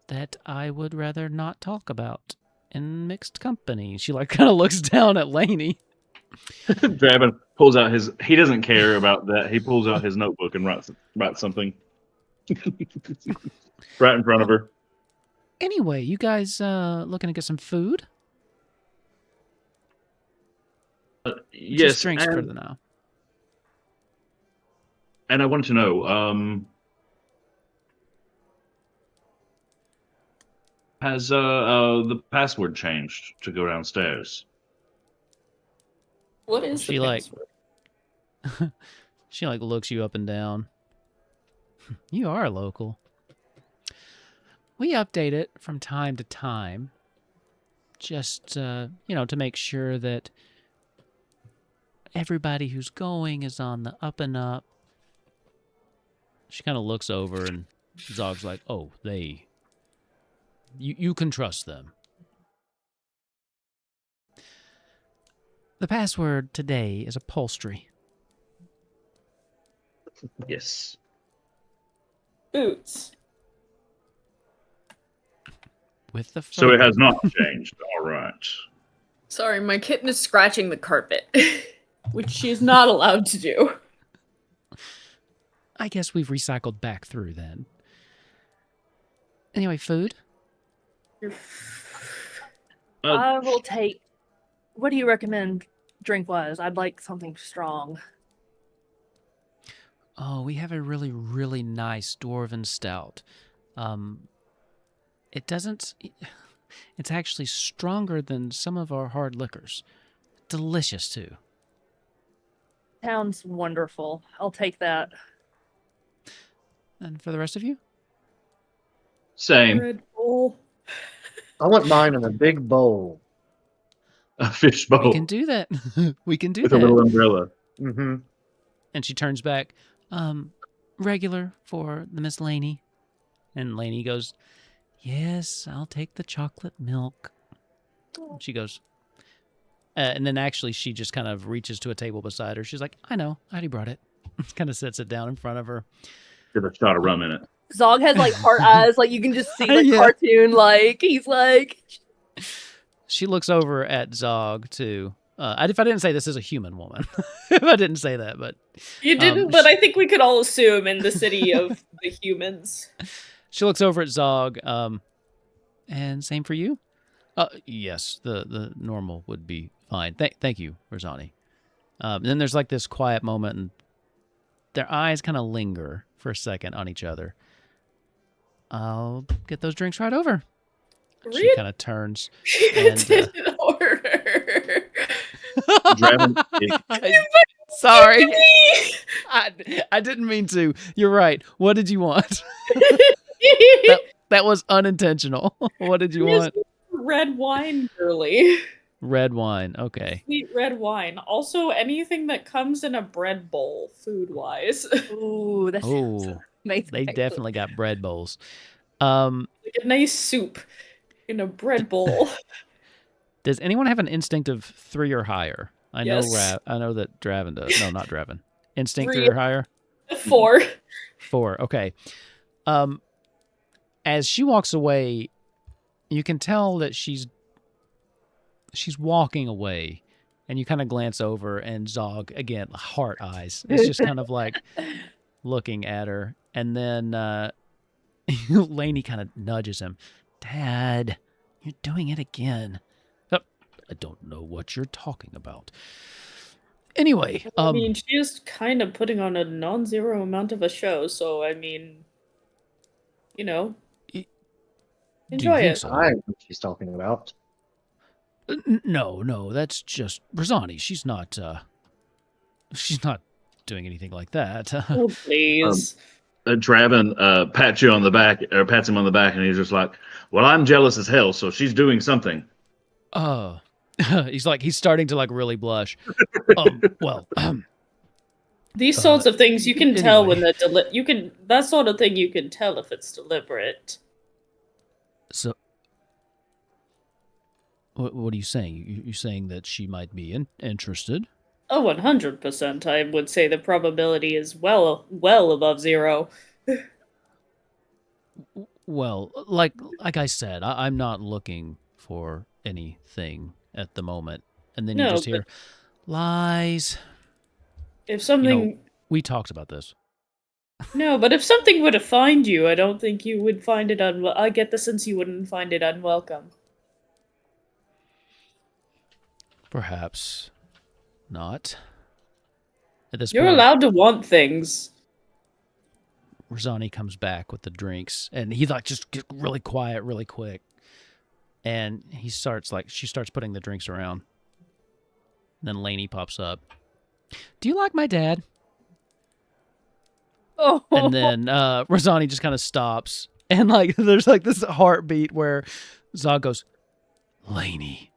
that I would rather not talk about in mixed company. She like kind of looks down at Laney.
Draven pulls out he doesn't care about that. He pulls out his notebook and writes something right in front of her.
Anyway, you guys looking to get some food?
Yes,
Just drinks for the now.
And I wanted to know, has the password changed to go downstairs?
What is the password?
She like looks you up and down. You are local. We update it from time to time, just to make sure that everybody who's going is on the up and up. She kind of looks over, and Zog's like, "Oh, you can trust them." The password today is upholstery.
Yes.
Boots.
With the
So it has not changed. All right.
Sorry, my kitten is scratching the carpet, which she is not allowed to do.
I guess we've recycled back through then. Anyway, food?
I will take... What do you recommend drink-wise? I'd like something strong.
Oh, we have a really, really nice dwarven stout. It doesn't... It's actually stronger than some of our hard liquors. Delicious, too.
Sounds wonderful. I'll take that.
And for the rest of you?
Same.
Red Bull.
I want mine in a big bowl.
A fish bowl.
We can do that. We can do
with
that.
a little umbrella.
Mm-hmm.
And she turns back. Regular for the Miss Laney. And Laney goes, "Yes, I'll take the chocolate milk." And she goes, and then actually she just kind of reaches to a table beside her. She's like, "I know, I already brought it." Kind of sets it down in front of her.
Get a shot of rum in it.
Zog has like heart eyes, like you can just see like
Yeah.
cartoon, like he's like.
She looks over at Zog too. If I didn't say this is a human woman, if I didn't say that, but
You didn't, but I think we could all assume in the city of the humans.
she looks over at Zog. And same for you. Yes, the normal would be fine. Thank you, Rosani. And then there's like this quiet moment, and their eyes kind of linger for a second on each other. I'll get those drinks right over. She kind of turns. And,
didn't order.
Draven,
sorry. I didn't mean to. You're right. What did you want? That was unintentional. What did you want?
Red wine, girly.
Red wine. Okay.
Sweet red wine. Also, anything that comes in a bread bowl, food-wise.
Ooh, that's
Oh,
amazing.
they definitely got bread bowls.
Like a nice soup in a bread bowl.
Does anyone have an instinct of 3 or higher? I know
Yes.
I know that Draven does. No, not Draven. Instinct
3.
3 or higher?
4.
4. Okay. As she walks away, you can tell that she's walking away, and you kind of glance over, and Zog, again, heart eyes. It's just kind of like looking at her, and then Laney kind of nudges him. "Dad, you're doing it again." "Oh, I don't know what you're talking about." Anyway,
I mean, she is kind of putting on a non-zero amount of a show, so I mean, you know. Enjoy it.
So?
I know what she's talking about.
No, that's just Rosani. She's not doing anything like that.
Oh, please.
Draven pats you on the back, or pats him on the back, and he's just like, "Well, I'm jealous as hell, so she's doing something."
He's starting to like really blush.
These sorts of things you can tell when
anyway.
they're that sort of thing you can tell if it's deliberate.
So, what are you saying? You're saying that she might be interested?
Oh, 100%. I would say the probability is well above 0.
Well, like I said, I'm not looking for anything at the moment. And then you
No,
just hear lies.
If something...
we talked about this.
No, but if something were to find you, I don't think you would find it I get the sense you wouldn't find it unwelcome.
Perhaps not. At this
You're
point,
allowed to want things.
Rosani comes back with the drinks, and he just gets really quiet really quick. And she starts putting the drinks around. And then Laney pops up. Do you like my dad?
Oh.
And then Rosani just kind of stops. And there's this heartbeat where Zog goes, Laney.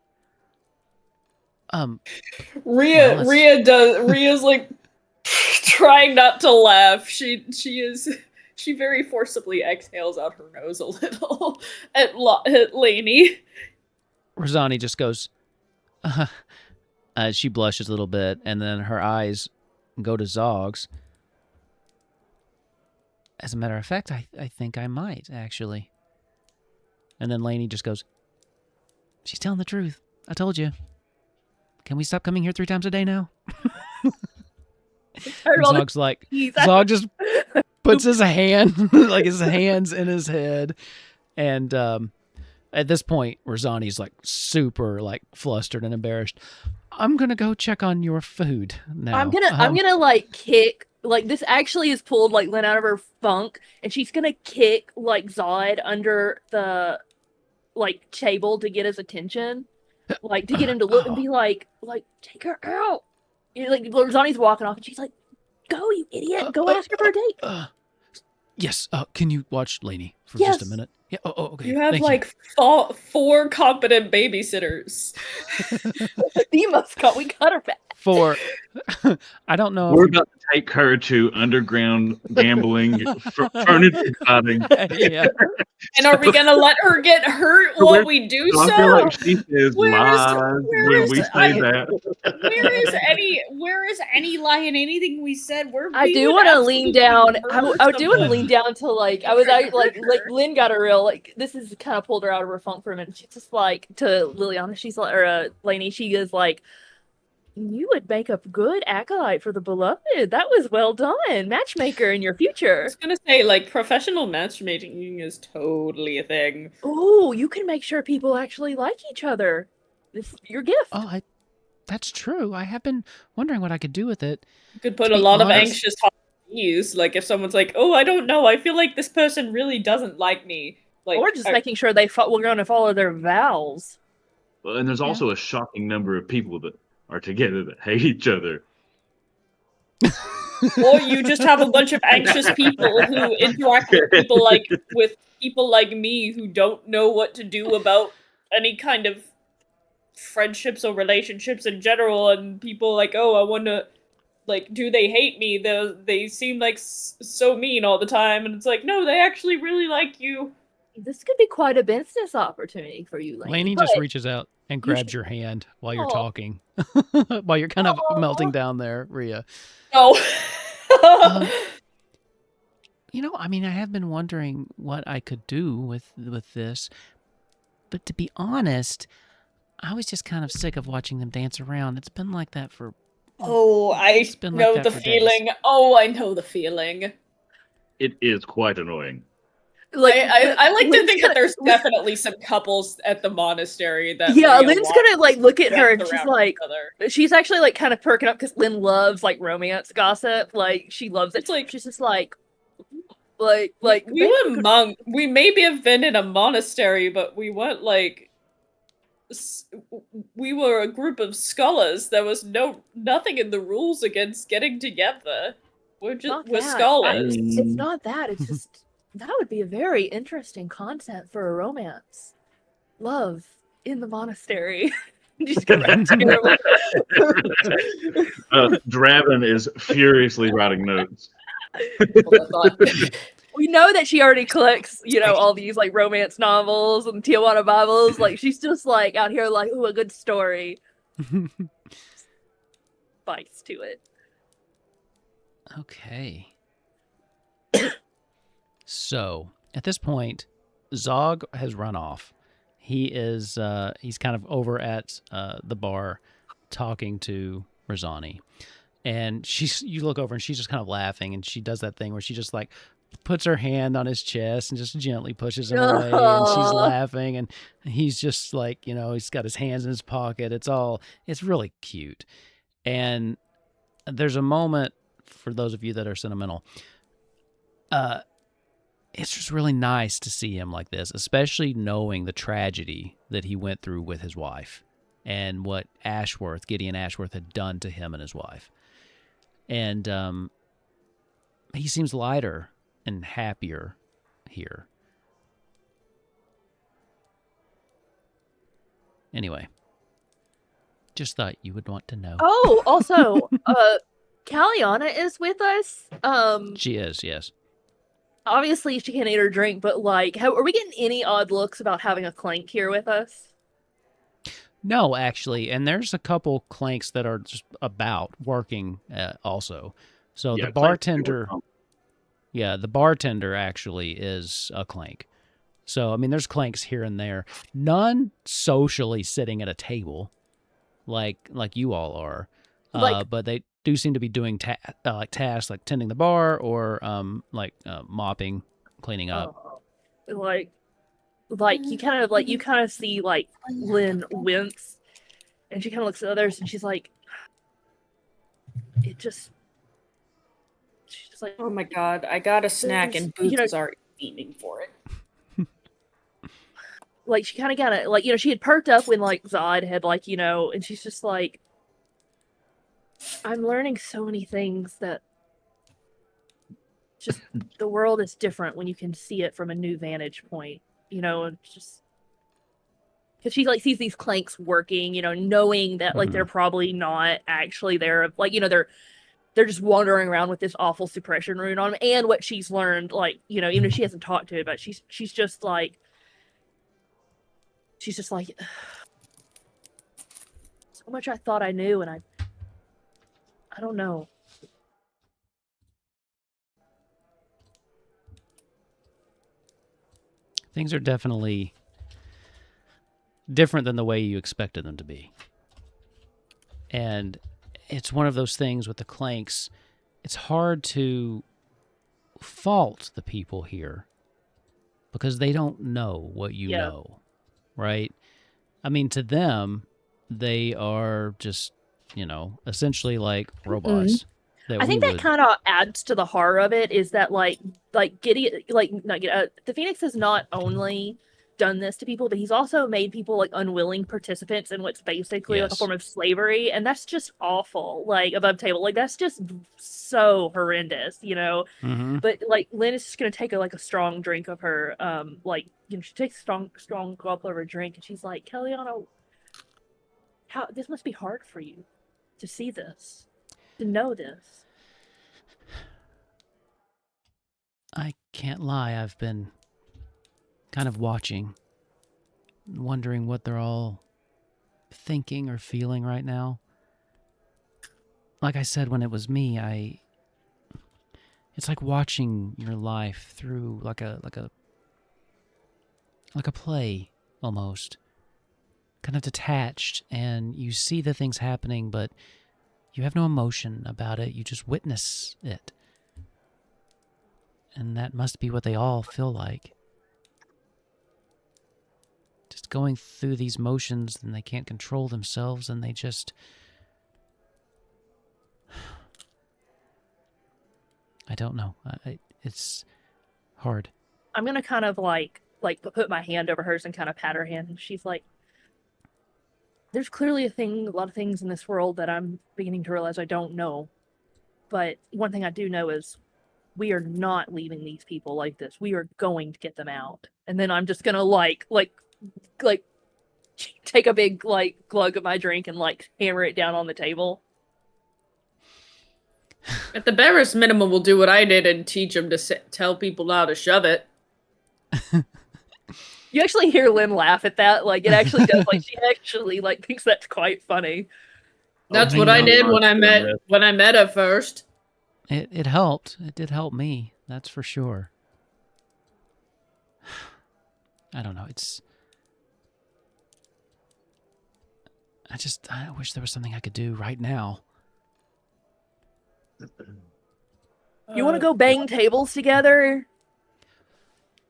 Rhea's like trying not to laugh. She very forcibly exhales out her nose a little at Laney.
Rosani just goes, she blushes a little bit, and then her eyes go to Zog's. As a matter of fact, I think I might, actually. And then Laney just goes, she's telling the truth. I told you. Can we stop coming here 3 times a day now? Zog's like, Zog just puts his hand, his hands in his head. And at this point, Rosani's super flustered and embarrassed. I'm going to go check on your food now.
I'm gonna kick, this actually has pulled Lynn out of her funk, and she's gonna kick Zod under the table to get his attention. To get him to look and be take her out. Rosani's walking off and she's like, go, you idiot. Go ask her for a date.
Yes. Can you watch Laney for
Yes.
just a minute? Yeah. Okay.
You have
Thank
4 competent babysitters.
The mascot, we got her back.
4. I don't know.
We're about to take her to underground gambling, furniture cutting.
Yeah.
And are we gonna let her get hurt while we do so?
I feel like she says lies when we say that.
Where is any lie in anything we said?
I do want to lean down. I do want to lean down to Lynn got a real this is kind of pulled her out of her funk for a minute. She's just to Liliana. She's Laney. She goes you would make a good acolyte for the beloved. That was well done, matchmaker in your future.
I was gonna say professional matchmaking is totally a thing.
Oh, you can make sure people actually like each other. It's your gift.
Oh, that's true. I have been wondering what I could do with it.
You could put a lot of anxious hearts at ease. If someone's oh, I don't know, I feel like this person really doesn't like me.
Or just making sure we're going to follow their vows.
Well, and there's also a shocking number of people that are together that hate each other.
Or you just have a bunch of anxious people who interact with people like me who don't know what to do about any kind of friendships or relationships in general, and people oh, I want to do they hate me? They seem so mean all the time, and it's no, they actually really like you.
This could be quite a business opportunity for you,
Laney just reaches out and grabs your hand while you're talking. While you're kind of melting down there, Rhea.
Oh.
I have been wondering what I could do with this. But to be honest, I was just kind of sick of watching them dance around. It's been like that for...
Oh, I know the feeling. Days. Oh, I know the feeling.
It is quite annoying.
I like to think that there's definitely some couples at the monastery that
Lynn's gonna look at her and she's actually kind of perking up because Lynn loves romance gossip. She loves it.
It's
she's just Like
we were monk. We maybe have been in a monastery, but we weren't like. We were a group of scholars. There was nothing in the rules against getting together. We're scholars.
It's not that. It's just that would be a very interesting concept for a romance. Love in the monastery. Just go back to normal.
Draven is furiously writing notes.
We know that she already collects, all these like romance novels and Tijuana Bibles. Like she's just like out here like, ooh, a good story. Bites to it.
Okay. So at this point, Zog has run off. He is he's kind of over at the bar talking to Razani. And you look over and she's just kind of laughing, and she does that thing where she just like puts her hand on his chest and just gently pushes him away, and she's laughing, and he's just like, he's got his hands in his pocket. It's really cute. And there's a moment, for those of you that are sentimental, it's just really nice to see him like this, especially knowing the tragedy that he went through with his wife and what Gideon Ashworth had done to him and his wife. And he seems lighter and happier here. Anyway, just thought you would want to know.
Oh, also, Kalliana is with us.
She is, yes.
Obviously, she can't eat or drink, but like, are we getting any odd looks about having a clank here with us?
No, actually, and there's a couple clanks that are just about working also. So the bartender, the bartender actually is a clank. So I mean, there's clanks here and there. None socially sitting at a table, like you all are, but they do seem to be doing tasks like tending the bar or mopping, cleaning up.
Like you kind of see like Lynn wince, and she kind of looks at others, and she's like, she's just like,
oh my god, I got a snack, and Boots is already fiending for it.
Like she kind of like, she had perked up when like Zod had like, and she's just like, I'm learning so many things that just the world is different when you can see it from a new vantage point. And just because she like sees these clanks working, knowing that like they're probably not actually there, like they're just wandering around with this awful suppression rune on them, and what she's learned, like even if she hasn't talked to it, but she's just like so much I thought I knew, and I don't know.
Things are definitely different than the way you expected them to be. And it's one of those things with the clanks, it's hard to fault the people here because they don't know what you know, right? I mean, to them, they are just, essentially like robots.
I think that kind of adds to the horror of it, is that Gideon, the Phoenix has not only done this to people, but he's also made people like unwilling participants in what's basically like a form of slavery, and that's just awful. Like above table, like that's just so horrendous, But like Lynn is just gonna take a strong drink of her, she takes a strong gulp of her drink, and she's like, Kalliana, how this must be hard for you to see this. To know this.
I can't lie, I've been kind of watching, wondering what they're all thinking or feeling right now. Like I said, when it was me, it's like watching your life through like a play almost. Kind of detached, and you see the things happening, but you have no emotion about it. You just witness it. And that must be what they all feel like. Just going through these motions, and they can't control themselves, and they just... I don't know. It's hard.
I'm gonna kind of like put my hand over hers and kind of pat her hand, and she's like, "There's clearly a lot of things in this world that I'm beginning to realize I don't know. But one thing I do know is we are not leaving these people like this. We are going to get them out." And then I'm just gonna like take a big glug of my drink and hammer it down on the table.
At the barest minimum, we'll do what I did and teach them to tell people how to shove it.
You actually hear Lynn laugh at that. It actually does. She actually thinks that's quite funny.
That's what I did when I met her first.
It helped. It did help me. That's for sure. I don't know. I wish there was something I could do right now.
You want to go bang tables together?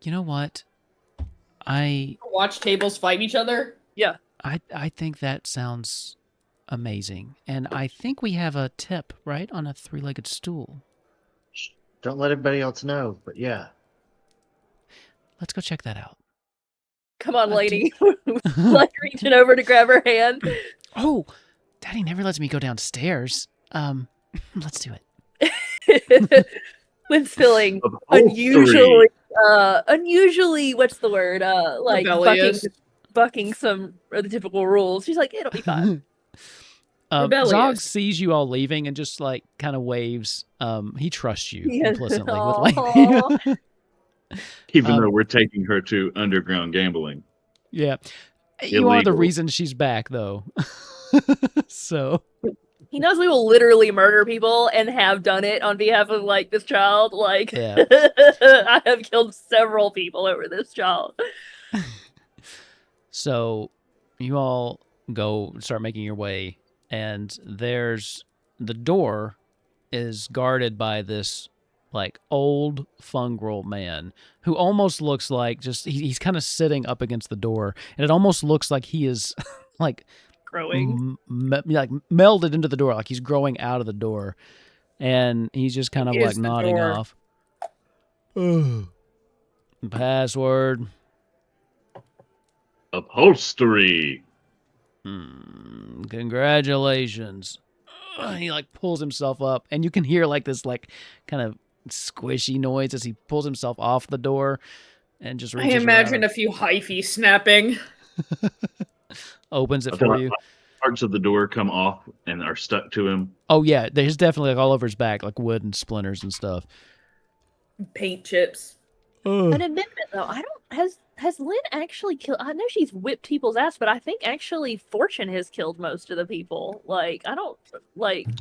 You know what? I
watch tables fight each other?
Yeah.
I think that sounds amazing. And I think we have a tip, right? On a 3-legged stool.
Don't let everybody else know, but yeah.
Let's go check that out.
Come on, lady. Reaching over to grab her hand.
Oh, Daddy never lets me go downstairs. Let's do it.
Lynn's feeling unusually, what's the word? Bucking some of the typical rules. She's like, it'll be fine.
Zog sees you all leaving and just kind of waves. He trusts you implicitly with Laney.
Even though we're taking her to underground gambling.
Yeah.
Illegal.
You are the reason she's back, though. So.
He knows we will literally murder people and have done it on behalf of this child.
Yeah.
I have killed several people over this child.
So you all start making your way, and there's the door is guarded by this old fungal man who almost looks like he's kind of sitting up against the door, and it almost looks like he is
growing,
melded into the door, like he's growing out of the door, and he's just kind of nodding off. Password.
Upholstery.
Congratulations. He pulls himself up, and you can hear this kind of squishy noise as he pulls himself off the door and just reaches
I imagine
around.
a few hyphy snapping.
Opens it for you.
Parts of the door come off and are stuck to him.
Oh yeah, there's definitely all over his back, wood and splinters and stuff.
Paint chips.
An admittment though, has Lynn actually killed? I know she's whipped people's ass, but I think actually Fortune has killed most of the people. I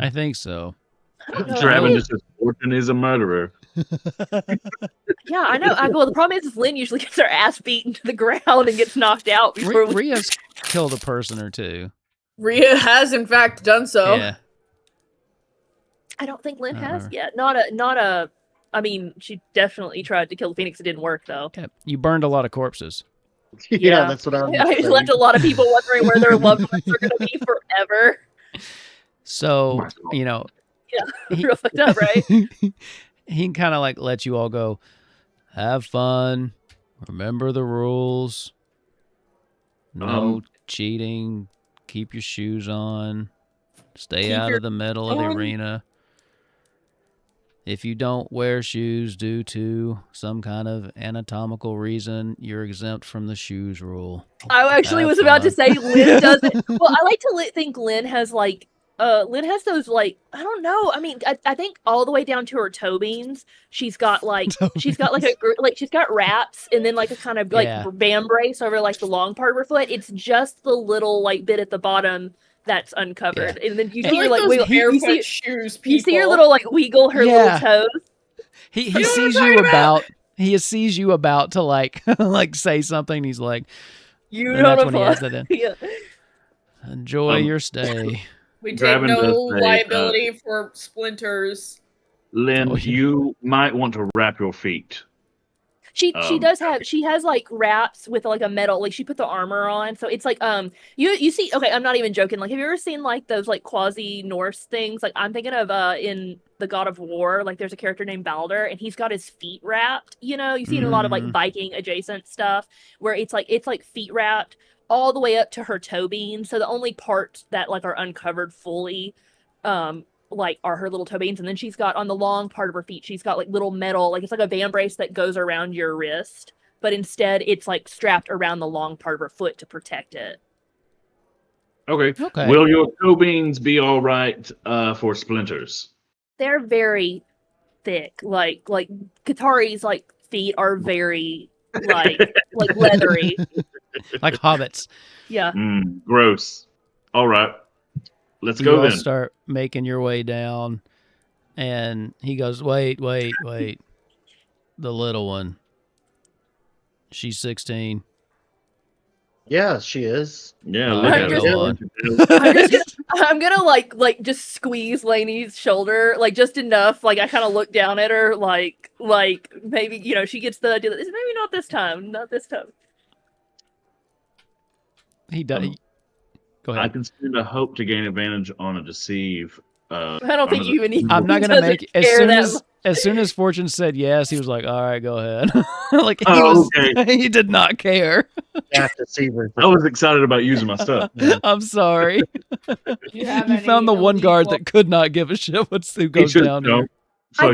think so.
Draven just says Fortune is a murderer.
Yeah, I know. Well, the problem is Lynn usually gets her ass beaten to the ground and gets knocked out before
Ria's killed a person or two.
Ria has in fact done so.
Yeah.
I don't think Lynn has yet. Not a. I mean, she definitely tried to kill the Phoenix. It didn't work though.
Yeah, you burned a lot of corpses.
Yeah, that's what I was
I left a lot of people wondering where their loved ones are going to be forever.
So
Yeah, real fucked up, right?
He can kind of let you all go. Have fun. Remember the rules. No cheating. Keep your shoes on. Stay out of the middle of the arena. If you don't wear shoes due to some kind of anatomical reason, you're exempt from the shoes rule.
I actually was about to say Lynn doesn't. Well, I like to think Lynn has Lynn has those I don't know. I mean, I think all the way down to her toe beans, she's got she's got she's got wraps and then a kind of band brace over the long part of her foot. It's just the little bit at the bottom that's uncovered, and then you see her wiggle.
Shoes,
you see her little wiggle her little toes.
He sees you about. He sees you about to say something. He's like,
you
and that's when he has that in.
Yeah.
Enjoy your stay.
We take no liability for splinters.
Lynn, you might want to wrap your feet.
She has like wraps with like a metal, like she put the armor on, so it's like you see, okay, I'm not even joking, like have you ever seen like those like quasi Norse things? Like I'm thinking of in the God of War, like there's a character named Balder and he's got his feet wrapped, you know, you see in a lot of like Viking adjacent stuff where it's like feet wrapped all the way up to her toe beans, so the only parts that like are uncovered fully like are her little toe beans, and then she's got on the long part of her feet, she's got like little metal, like it's like a van brace that goes around your wrist, but instead it's like strapped around the long part of her foot to protect it.
Okay. Will your toe beans be all right for splinters?
They're very thick, like Katari's like feet are very like leathery,
like hobbits.
Yeah.
Gross. All right. Let's
you
go
all
then.
Start making your way down, and he goes, wait. The little one. She's 16.
Yeah, she is.
Yeah,
All
look
right,
at
go on.
I'm gonna like just squeeze Laney's shoulder, like just enough. Like I kind of look down at her, like maybe, you know, she gets the idea that maybe not this time.
He does. Go ahead.
I can spend a hope to gain advantage on a deceive.
I don't think you even need.
I'm not gonna make it as soon as Fortune said yes, he was like, "All right, go ahead." Like he did not care.
I was excited about using my stuff.
I'm sorry. You found the one guard that could not give a shit who goes down here.
I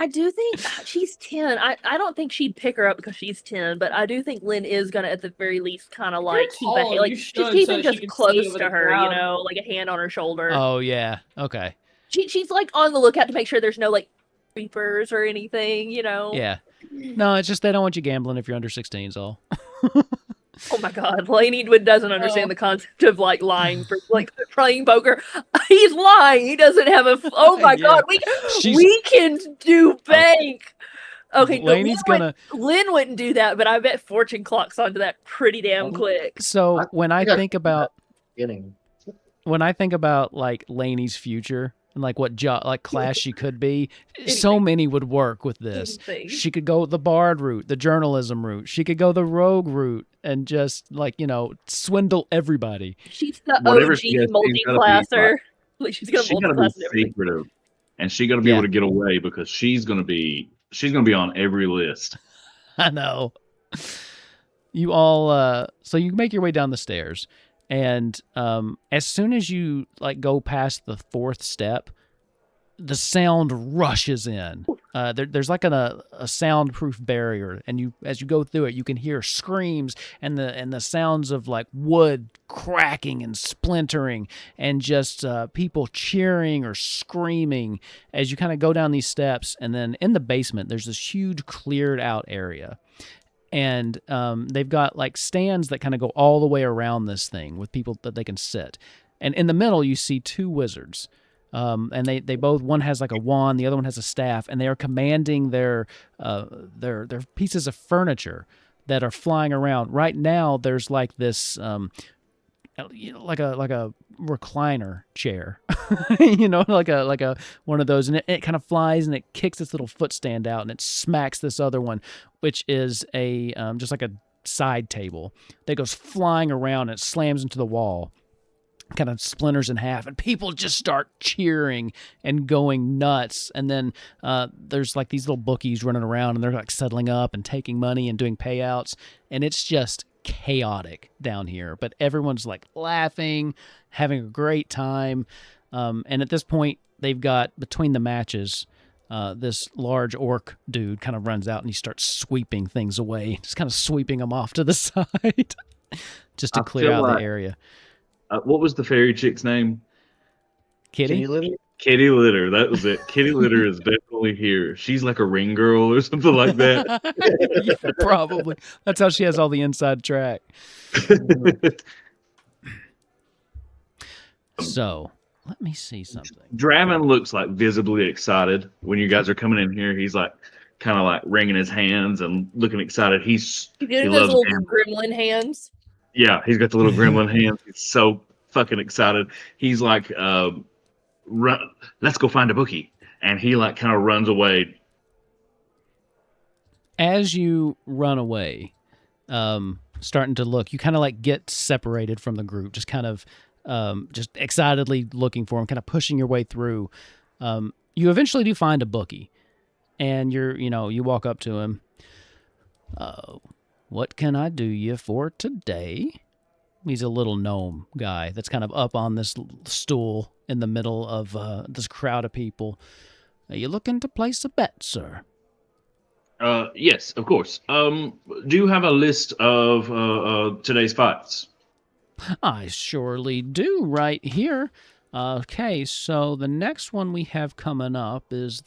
do think she's 10. I don't think she'd pick her up because she's 10, but I do think Lynn is gonna at the very least kind of like keep a like just keeping just close to her, you know, like a hand on her shoulder.
Oh yeah, okay.
She's like on the lookout to make sure there's no like creepers or anything, you know.
Yeah. No, it's just they don't want you gambling if you're under 16, is all.
Oh my God, Laney doesn't understand the concept of like lying for like playing poker. He's lying. He doesn't have a. Oh my God, we can do bank. Okay,
Laney's
Lynn wouldn't do that, but I bet Fortune clocks onto that pretty damn quick.
So when I think about like Laney's future and like what class she could be, so many would work with this. She could go the bard route, the journalism route. She could go the rogue route and just like, you know, swindle everybody.
She's the OG multi-classer. Like she's gonna multi-class
secretive, and she's gonna be able to get away because she's gonna be on every list.
I know. You all so you make your way down the stairs. And as soon as you like go past the 4th step, the sound rushes in. There's like a soundproof barrier, and as you go through it, you can hear screams and the sounds of like wood cracking and splintering, and just people cheering or screaming as you kind of go down these steps. And then in the basement, there's this huge cleared out area. And they've got like stands that kind of go all the way around this thing with people that they can sit. And in the middle, you see 2 wizards. And they both, one has like a wand, the other one has a staff, and they are commanding their pieces of furniture that are flying around. Right now, there's like this, like a recliner chair, you know, like a one of those, and it kind of flies and it kicks its little footstand out and it smacks this other one, which is a just like a side table that goes flying around and it slams into the wall, kind of splinters in half, and people just start cheering and going nuts. And then there's like these little bookies running around and they're like settling up and taking money and doing payouts, and it's just chaotic down here, but everyone's like laughing, having a great time. And at this point, they've got, between the matches, this large orc dude kind of runs out and he starts sweeping things away, just kind of sweeping them off to the side just to clear out the area.
What was the fairy chick's name?
Kitty
Litter?
Kitty Litter. That was it. Kitty Litter is definitely here. She's like a ring girl or something like that.
Yeah, probably. That's how she has all the inside track. So, let me see something.
Draven looks like visibly excited when you guys are coming in here. He's like kind of like wringing his hands and looking excited. He's
doing those little gremlin hands.
Yeah, he's got the little gremlin hands. He's so fucking excited. He's like, run, let's go find a bookie. And he like kind of runs away.
as you run away, starting to look, you kind of like get separated from the group, just kind of just excitedly looking for him, kind of pushing your way through. You eventually do find a bookie, and you walk up to him. What can I do you for today? He's a little gnome guy that's kind of up on this stool in the middle of this crowd of people. Are you looking to place a bet, sir?
Yes, of course. Do you have a list of today's fights?
I surely do, right here. Okay, so the next one we have coming up is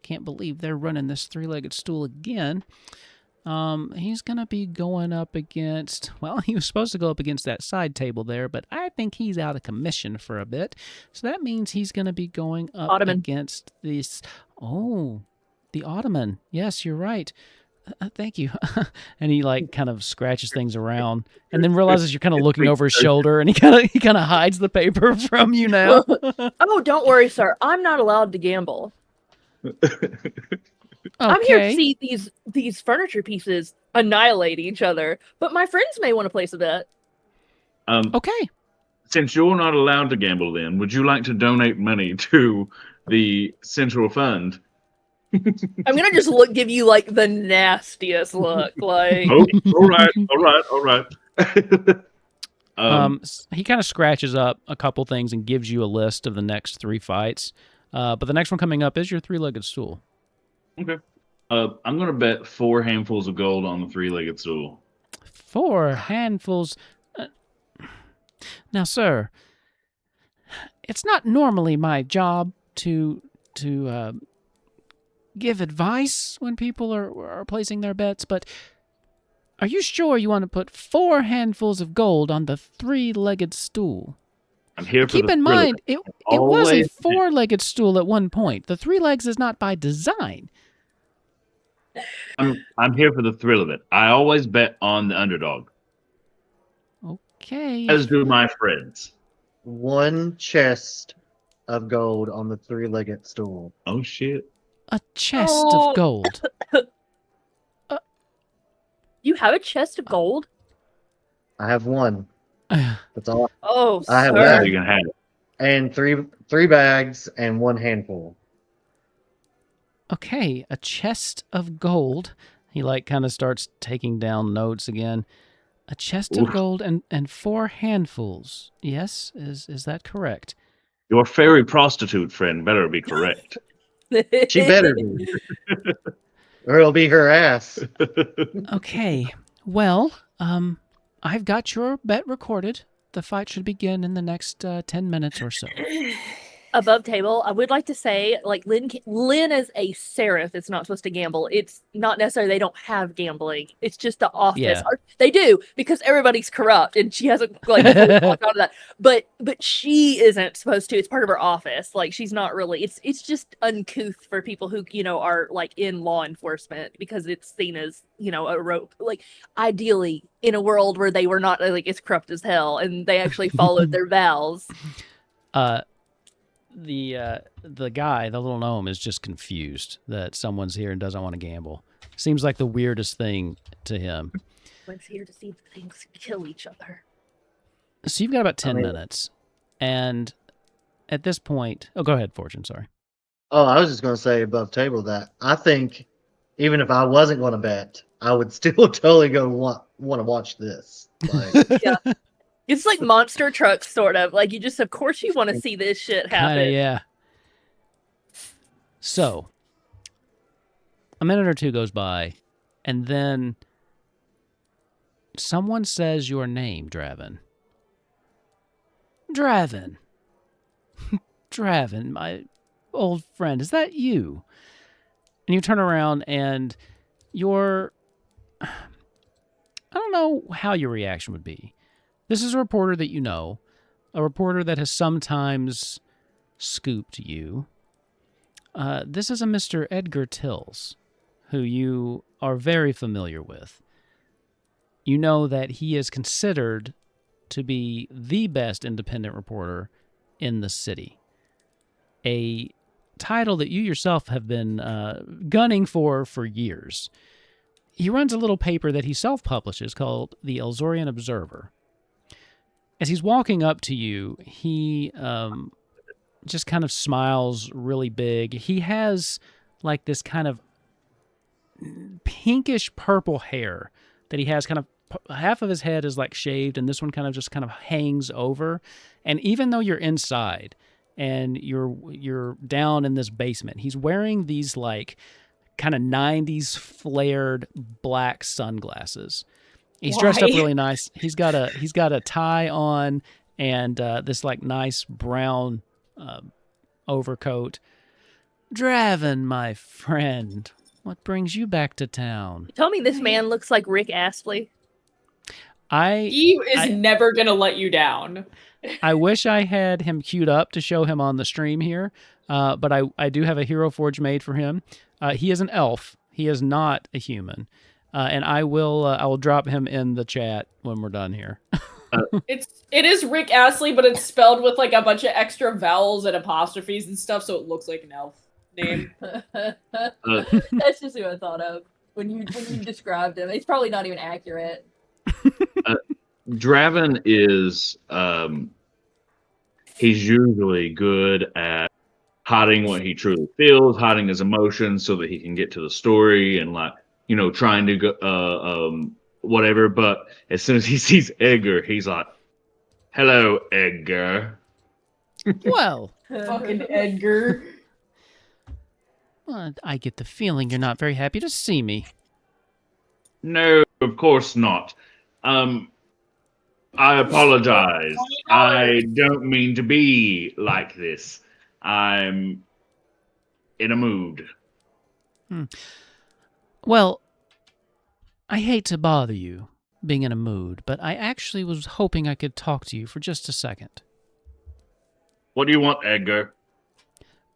can't believe they're running this three-legged stool again. He's gonna be going up against, well, he was supposed to go up against that side table there, but I think he's out of commission for a bit. So that means he's gonna be going up against this. Oh, the Ottoman. Yes, you're right. Thank you. And he like kind of scratches things around, and then realizes you're kind of looking over his shoulder, and he kind of hides the paper from you now.
Oh, don't worry, sir. I'm not allowed to gamble.
Okay.
I'm here to see these furniture pieces annihilate each other, but my friends may want to place a bet.
Okay.
Since you're not allowed to gamble, then would you like to donate money to the central fund?
I'm gonna just give you like the nastiest look, like.
Oh, all right.
He kind of scratches up a couple things and gives you a list of the next 3 fights. But the next one coming up is your three-legged stool.
Okay. I'm gonna bet 4 handfuls of gold on the three-legged stool.
4 handfuls. Now, sir, it's not normally my job to give advice when people are placing their bets, but are you sure you want to put 4 handfuls of gold on the three-legged stool?
I'm here for
Keep in mind, it was a 4-legged stool at one point. The 3 legs is not by design.
I'm here for the thrill of it. I always bet on the underdog.
Okay.
As do my friends.
1 chest of gold on the three-legged stool.
Oh shit.
A chest of gold.
You have a chest of gold?
I have 1. That's all.
Oh,
I have
sir.
that.
You can have it.
And three bags and 1 handful.
Okay, a chest of gold. He like kind of starts taking down notes again. A chest of gold and 4 handfuls. Yes, is that correct?
Your fairy prostitute friend better be correct.
She better be. Or it'll be her ass.
Okay. Well, I've got your bet recorded. The fight should begin in the next 10 minutes or so.
Above table, I would like to say, like, Lynn is a seraph. It's not supposed to gamble. It's not necessarily they don't have gambling. It's just the office.
Yeah.
They do, because everybody's corrupt, and she hasn't, like, walked out of that. But she isn't supposed to. It's part of her office. Like, she's not really. It's just uncouth for people who, are, like, in law enforcement, because it's seen as, a rope. Like, ideally, in a world where they were not, like, it's corrupt as hell, and they actually followed their vows.
The guy, the little gnome, is just confused that someone's here and doesn't want to gamble. Seems like the weirdest thing to him.
One's here to see things kill each other.
So you've got about 10 minutes. And at this point... Oh, go ahead, Fortune, sorry.
Oh, I was just going to say above table that I think even if I wasn't going to bet, I would still totally go want to watch this. Like,
Yeah. It's like monster trucks, sort of. Like, you just, of course, you want to see this shit happen.
Kinda, yeah. So, a minute or two goes by, and then someone says your name, Draven. Draven. Draven, my old friend, is that you? And you turn around, and you're... I don't know how your reaction would be. This is a reporter that you know, a reporter that has sometimes scooped you. This is a Mr. Edgar Tills, who you are very familiar with. You know that he is considered to be the best independent reporter in the city. A title that you yourself have been gunning for years. he runs a little paper that he self-publishes called the Elzoryan Observer. As he's walking up to you, he just kind of smiles really big. He has like this kind of pinkish purple hair that he has kind of half of his head is like shaved and this one kind of just kind of hangs over. And even though you're inside and you're down in this basement, he's wearing these like kind of 90s flared black sunglasses. He's dressed up really nice. He's got a tie on and this like nice brown overcoat. Draven, my friend, what brings you back to town?
Tell me this man looks like Rick Astley.
He is never gonna let you down.
I wish I had him queued up to show him on the stream here, but I do have a Hero Forge made for him. He is an elf. He is not a human. And I will drop him in the chat when we're done here.
It is Rick Astley, but it's spelled with like a bunch of extra vowels and apostrophes and stuff, so it looks like an elf name.
That's just who I thought of when you described him. It's probably not even accurate.
Draven is he's usually good at hiding what he truly feels, hiding his emotions so that he can get to the story and like, you know, trying to go whatever. But as soon as he sees Edgar, he's like, "Hello, Edgar."
Well,
Fucking Edgar.
I get the feeling you're not very happy to see me.
No, of course not. I apologize. I don't mean to be like this. I'm in a mood.
Well, I hate to bother you being in a mood, but I actually was hoping I could talk to you for just a second.
What do you want, Edgar?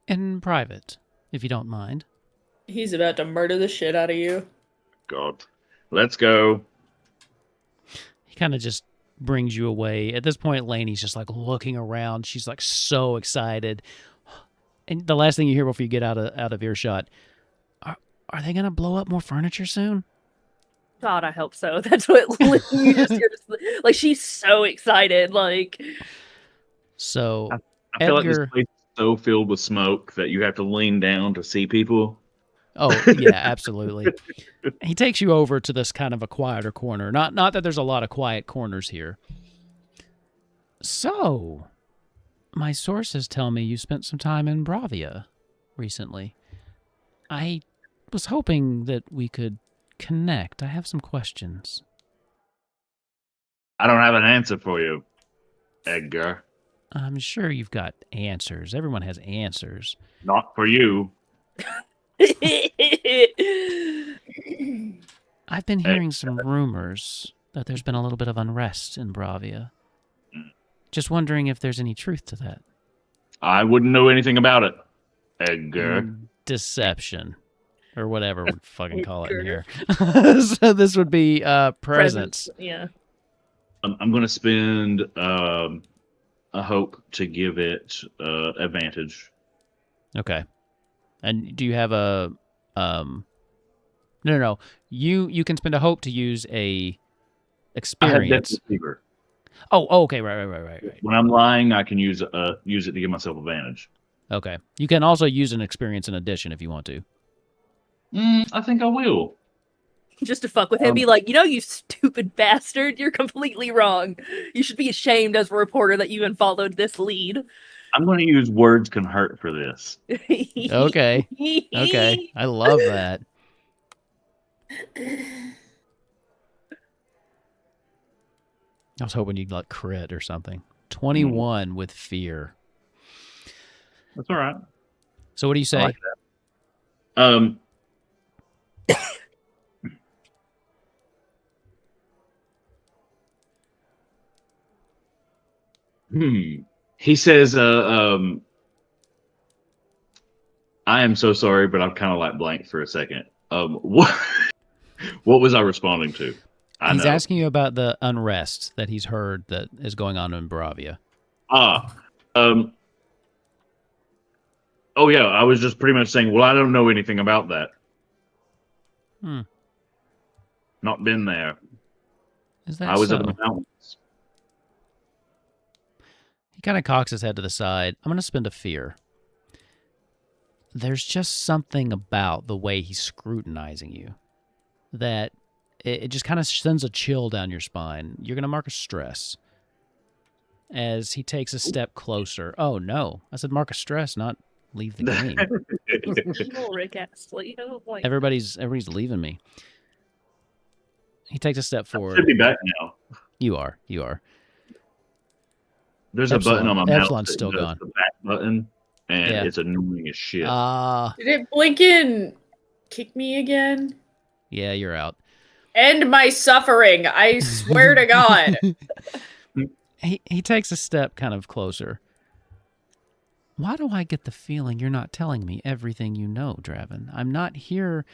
In private, if you don't mind.
He's about to murder the shit out of you.
God. Let's go.
He kind of just brings you away. At this point, Laney's just like looking around. She's like so excited. And the last thing you hear before you get out of earshot, are they going to blow up more furniture soon?
God, I hope so. That's what you just hear. Like, she's so excited. Like,
so
I feel
Edgar,
like this place is so filled with smoke that you have to lean down to see people.
Oh, yeah, absolutely. He takes you over to this kind of a quieter corner. Not that there's a lot of quiet corners here. So, my sources tell me you spent some time in Bravia recently. I was hoping that we could connect. I have some questions.
I don't have an answer for you, Edgar.
I'm sure you've got answers. Everyone has answers.
Not for you.
I've been hearing some rumors that there's been a little bit of unrest in Bravia. Just wondering if there's any truth to that.
I wouldn't know anything about it, Edgar.
Deception. Or whatever we fucking call it in here. So this would be presence.
Yeah.
I'm going to spend a hope to give it advantage.
Okay. And do you have a No. You can spend a hope to use a experience.
I have Death Deceiver.
Oh, okay, right.
When I'm lying, I can use it to give myself advantage.
Okay. You can also use an experience in addition if you want to.
I think I will.
Just to fuck with him, be like, you stupid bastard, you're completely wrong. You should be ashamed as a reporter that you even followed this lead.
I'm going to use words can hurt for this.
Okay. I love that. I was hoping you'd like crit or something. 21 with fear.
That's all right.
So what do you say?
I like that. He says, I am so sorry, but I'm kind of like blank for a second. What was I responding to?
He's asking you about the unrest that he's heard that is going on in Bravia.
Oh yeah, I was just pretty much saying, well, I don't know anything about that. Not been there.
Is that
I was
so?
up in the mountains.
He kind of cocks his head to the side. I'm going to spend a fear. There's just something about the way he's scrutinizing you that it just kind of sends a chill down your spine. You're going to mark a stress as he takes a step closer. Oh, no. I said mark a stress, not leave the game.
Evil Rick Astley. I don't like
Everybody's leaving me. He takes a step forward.
Should be back now.
You are.
There's a button on my mouse.
Epsilon's still
that does
gone.
The back button, and
Yeah.
it's annoying as shit.
Did it blink and kick me again?
Yeah, you're out.
End my suffering. I swear to God.
He takes a step kind of closer. Why do I get the feeling you're not telling me everything you know, Draven? I'm not here.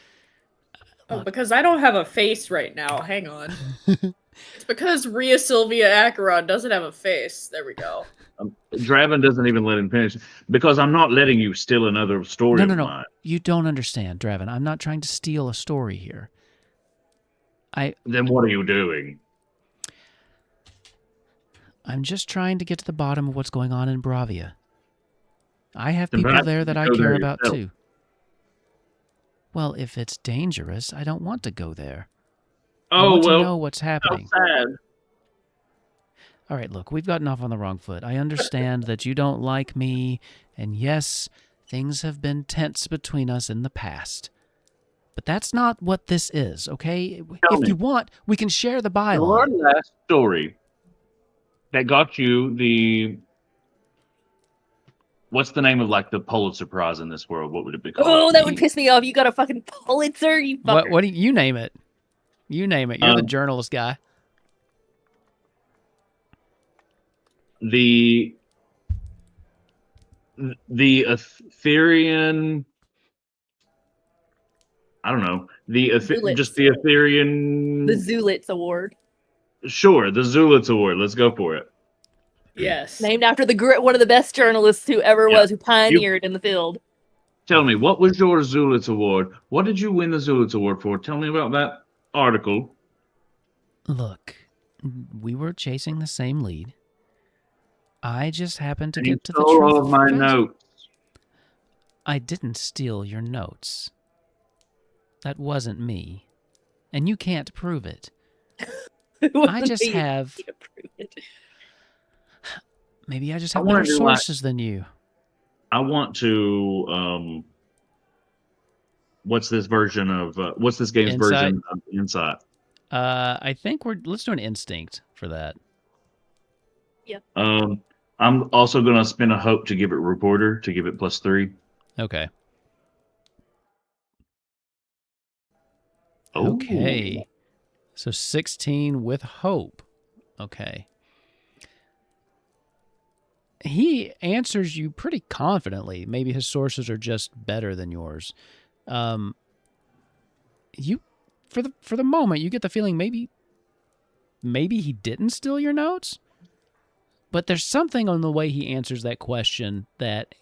Oh, because I don't have a face right now. Hang on. It's because Rhea Sylvia Acheron doesn't have a face. There we go.
Draven doesn't even let him finish because I'm not letting you steal another story
No.
of mine.
You don't understand, Draven. I'm not trying to steal a story here.
Then what are you doing?
I'm just trying to get to the bottom of what's going on in Bravia. I have
Then
people
perhaps
there
you
that
should
I
go
care
there
about
yourself.
too. Well, if it's dangerous, I don't want to go there. I
Oh
want
well.
to know what's
How
happening.
sad.
All right, look, we've gotten off on the wrong foot. I understand that you don't like me, and yes, things have been tense between us in the past. But that's not what this is, okay? If you want, we can share the
Your
byline.
last story that got you the. What's the name of like the Pulitzer Prize in this world? What would it be called?
Oh, that would piss me off. You got a fucking Pulitzer, you fucker.
What do you name it? You name it. You're the journalist guy.
The Etherean. I don't know.
Zulits.
Just the Etherean.
The Zulits Award.
Sure, the Zulits Award. Let's go for it.
Yes.
Named after one of the best journalists who ever was, who pioneered in the field.
Tell me, what was your Zulits Award? What did you win the Zulits Award for? Tell me about that article.
Look, we were chasing the same lead. I just happened to
And you
get to the
stole
truth.
all of my
fast.
notes.
I didn't steal your notes. That wasn't me. And you can't prove it. I just have... Maybe I just have better sources than you.
I want to... what's this version of... what's this game's version of Insight?
I think let's do an instinct for that.
Yep.
I'm also going to spend a hope to give it reporter, to give it +3.
Okay.
Oh.
Okay. So 16 with hope. Okay. He answers you pretty confidently. Maybe his sources are just better than yours. You, for the moment, you get the feeling maybe he didn't steal your notes. But there's something on the way he answers that question that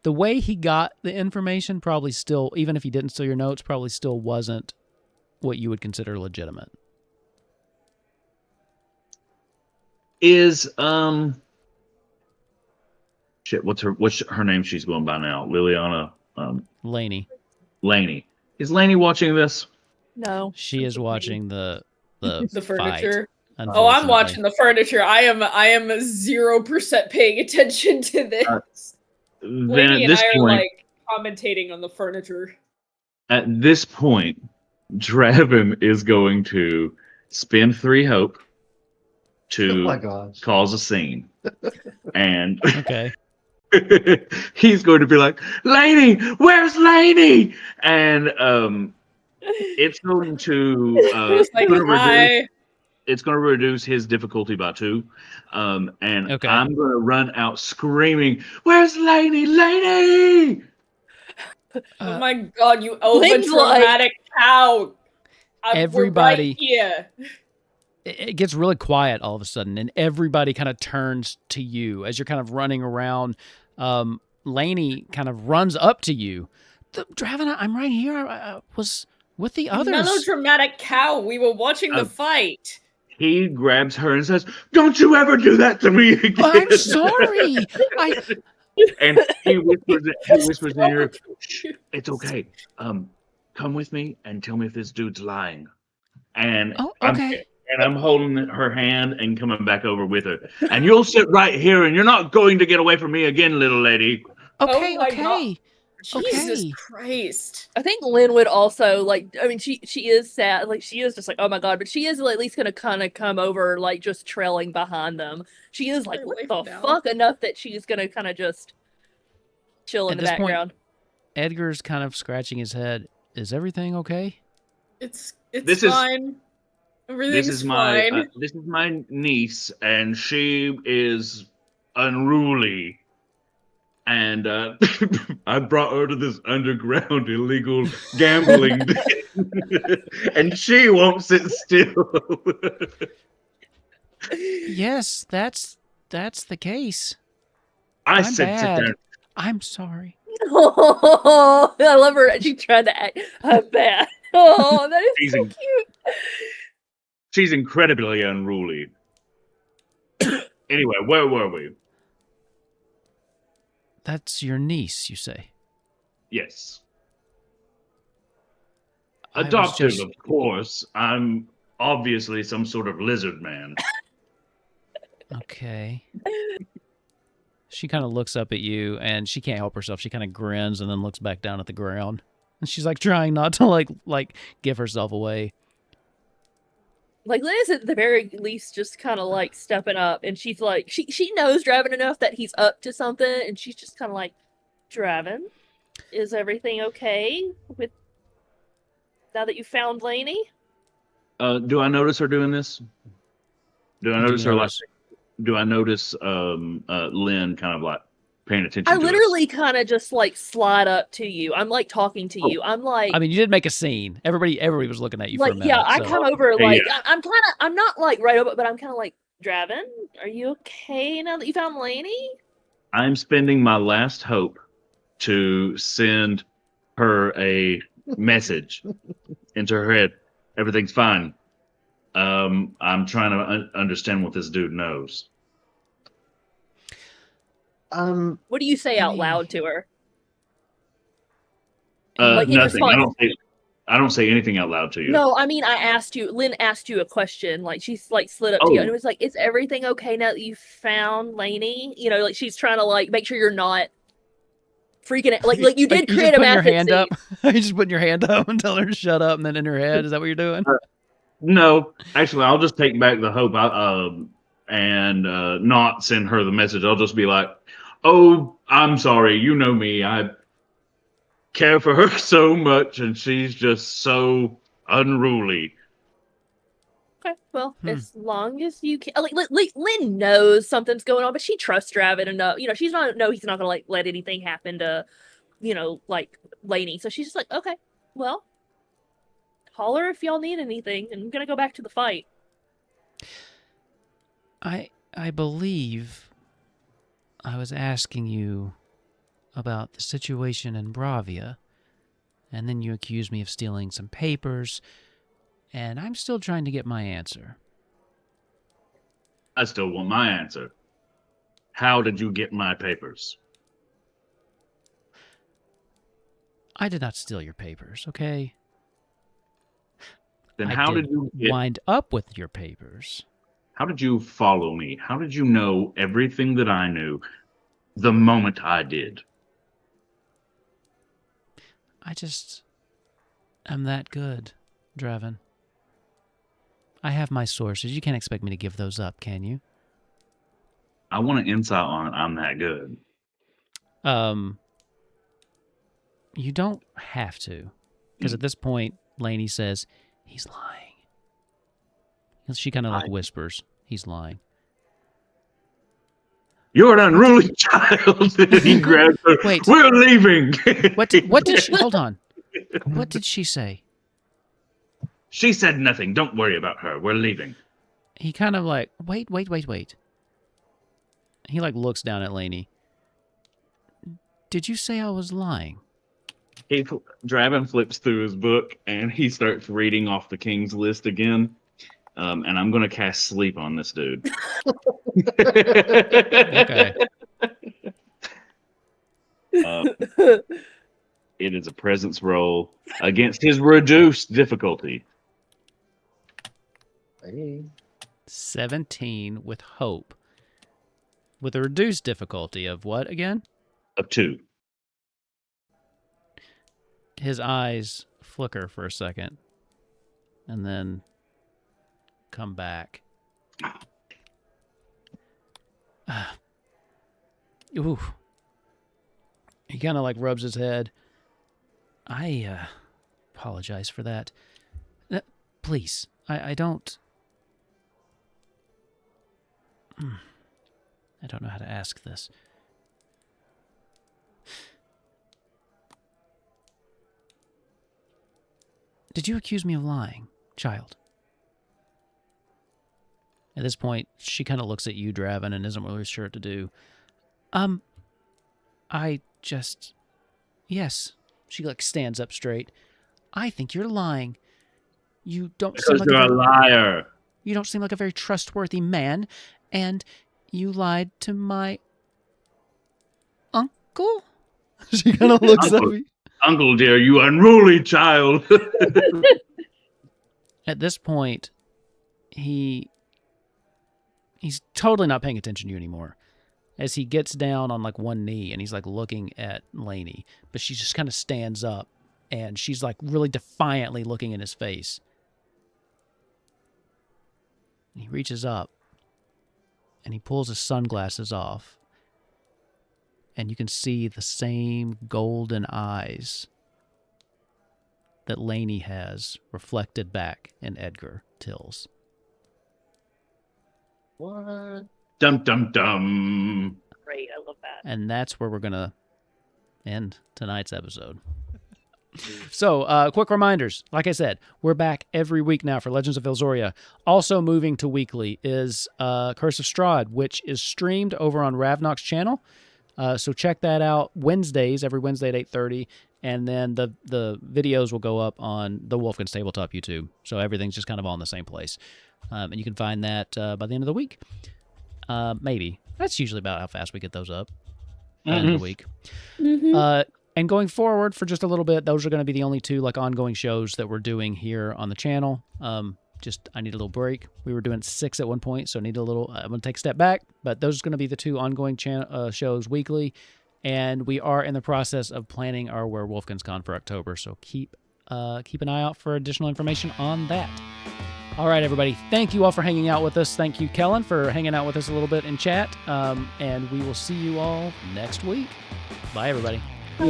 the way he got the information probably still, even if he didn't steal your notes, probably still wasn't what you would consider legitimate.
Is shit, what's her name she's going by now? Liliana
Laney.
Laney. Is Laney watching this?
No.
She is watching the
furniture.
Fight,
Oh, I'm watching the furniture. I am 0% paying attention to this.
Then
Laney
at
and
this
I are
point,
like commentating on the furniture.
at this point, Draven is going to spend 3 hope
Oh my
to
gosh.
cause a scene. And
Okay.
he's going to be like, Laney, where's Laney? And it's going to
It's like, hi.
it's going to reduce his difficulty by 2. And
Okay.
I'm going to run out screaming, where's Laney? Laney!
Oh my god, you elven
Lynn's
traumatic cow.
Everybody-
We're right here.
It gets really quiet all of a sudden, and everybody kind of turns to you as you're kind of running around. Laney kind of runs up to you. Draven, I'm right here. Was with the others.
Melodramatic cow. We were watching the fight.
He grabs her and says, "Don't you ever do that to me again."
I'm sorry.
And he whispers in her, "Shh, it's okay. Come with me and tell me if this dude's lying." And
okay.
I'm holding her hand and coming back over with her. And you'll sit right here, and you're not going to get away from me again, little lady.
Okay,
Oh my
okay.
God. Jesus
Okay.
Christ.
I think Lynn would also like. I mean, she is sad. Like she is just like, oh my God, but she is at least gonna kind of come over, like just trailing behind them. She is like, what the fuck? Enough that she's gonna kind of just chill in the background.
Edgar's kind of scratching his head. Is everything okay?
It's fine. Everything's fine.
This is my niece, and she is unruly. And I brought her to this underground illegal gambling, and she won't sit still.
Yes, that's the case.
I
I'm
said,
bad.
sit down.
I'm sorry.
Oh, I love her. She's trying to act bad. Oh, that is so cute.
She's incredibly unruly. Anyway, where were we?
That's your niece, you say?
Yes.
I was
Adopted,
just-
of course. I'm obviously some sort of lizard man.
Okay. She kind of looks up at you, and she can't help herself. She kind of grins and then looks back down at the ground. And she's like trying not to like give herself away.
Like Lynn is at the very least just kind of like stepping up, and she's like, she knows Draven enough that he's up to something, and she's just kind of like, Draven, is everything okay with now that you found Laney?
Do I notice her doing this? Do I notice her like? Do I notice Lynn kind of like paying attention?
I literally kind of just like slide up to you. I'm like talking to you. I'm like,
I mean, you did make a scene. Everybody was looking at you
like,
for a minute.
yeah, I
so.
come over
Okay,
like
yeah.
I'm not like right over, but I'm kind of like, Draven, are you okay now that you found Laney?
I'm spending my last hope to send her a message into her head. Everything's fine. I'm trying to understand what this dude knows.
What do you say out loud to her?
Like
in
nothing.
response-
I don't say anything out loud to you.
No, I mean, I asked you. Lynn asked you a question. Like she's like slid up to you, and it was like, "Is everything okay now that you found Laney?" You know, like she's trying to like make sure you're not freaking out. Like you did create a massive
your hand
scene.
up. You're just putting your hand up and telling her to shut up, and then in her head, is that what you're doing?
No, actually, I'll just take back the hope and not send her the message. I'll just be like, "Oh, I'm sorry. You know me. I care for her so much, and she's just so unruly."
Okay, well, as long as you can, like Lynn knows something's going on, but she trusts Draven enough. You know, he's not gonna like let anything happen to, you know, like Laney. So she's just like, okay, well, holler if y'all need anything, and I'm gonna go back to the fight.
I believe I was asking you about the situation in Bravia, and then you accused me of stealing some papers, and I'm still trying to get my answer.
I still want my answer. How did you get my papers?
I did not steal your papers, okay?
Then
I
how did you
wind up with your papers?
How did you follow me? How did you know everything that I knew the moment I did?
I just am that good, Draven. I have my sources. You can't expect me to give those up, can you?
I want an insight on it. I'm that good.
You don't have to. Because at this point, Laney says, he's lying. She kind of like whispers, he's lying.
You're an unruly child. He grabs her.
Wait.
We're leaving.
What did she, hold on. What did she say?
She said nothing. Don't worry about her. We're leaving.
He kind of like, wait. He like looks down at Laney. Did you say I was lying?
Draven flips through his book and he starts reading off the king's list again. And I'm gonna cast sleep on this dude.
Okay.
It is a presence roll against his reduced difficulty.
Hey.
17 with hope. With a reduced difficulty of what again?
Of 2.
His eyes flicker for a second and then come back. Ooh. He kind of like rubs his head. I apologize for that. Please, I don't... I don't know how to ask this. Did you accuse me of lying, child? At this point, she kind of looks at you, Draven, and isn't really sure what to do. I just... Yes. She, like, stands up straight. I think you're lying. You don't seem like
you're a liar.
You don't seem like a very trustworthy man, and you lied to my uncle? She kind of looks at me.
Uncle, dear, you unruly child.
At this point, he's totally not paying attention to you anymore. As he gets down on like one knee and he's like looking at Laney, but she just kind of stands up and she's like really defiantly looking in his face. And he reaches up and he pulls his sunglasses off, and you can see the same golden eyes that Laney has reflected back in Edgar Till's.
What?
Dum dum dum.
Great, I love that.
And that's where we're going to end tonight's episode. So, quick reminders. Like I said, we're back every week now for Legends of Elzorya. Also moving to weekly is Curse of Strahd, which is streamed over on Ravnok's channel. So check that out Wednesdays, every Wednesday at 8:30. And then the videos will go up on the Wolfkin's Tabletop YouTube. So everything's just kind of all in the same place. And you can find that by the end of the week. Maybe. That's usually about how fast we get those up by the end of the week. And going forward for just a little bit, those are going to be the only two like ongoing shows that we're doing here on the channel. I need a little break. We were doing 6 at one point, so I need a little... I'm going to take a step back, but those are going to be the two ongoing shows weekly. And we are in the process of planning our Werewolfkins Con for October, so keep an eye out for additional information on that. All right, everybody. Thank you all for hanging out with us. Thank you, Kellen, for hanging out with us a little bit in chat. And we will see you all next week. Bye, everybody.
Bye.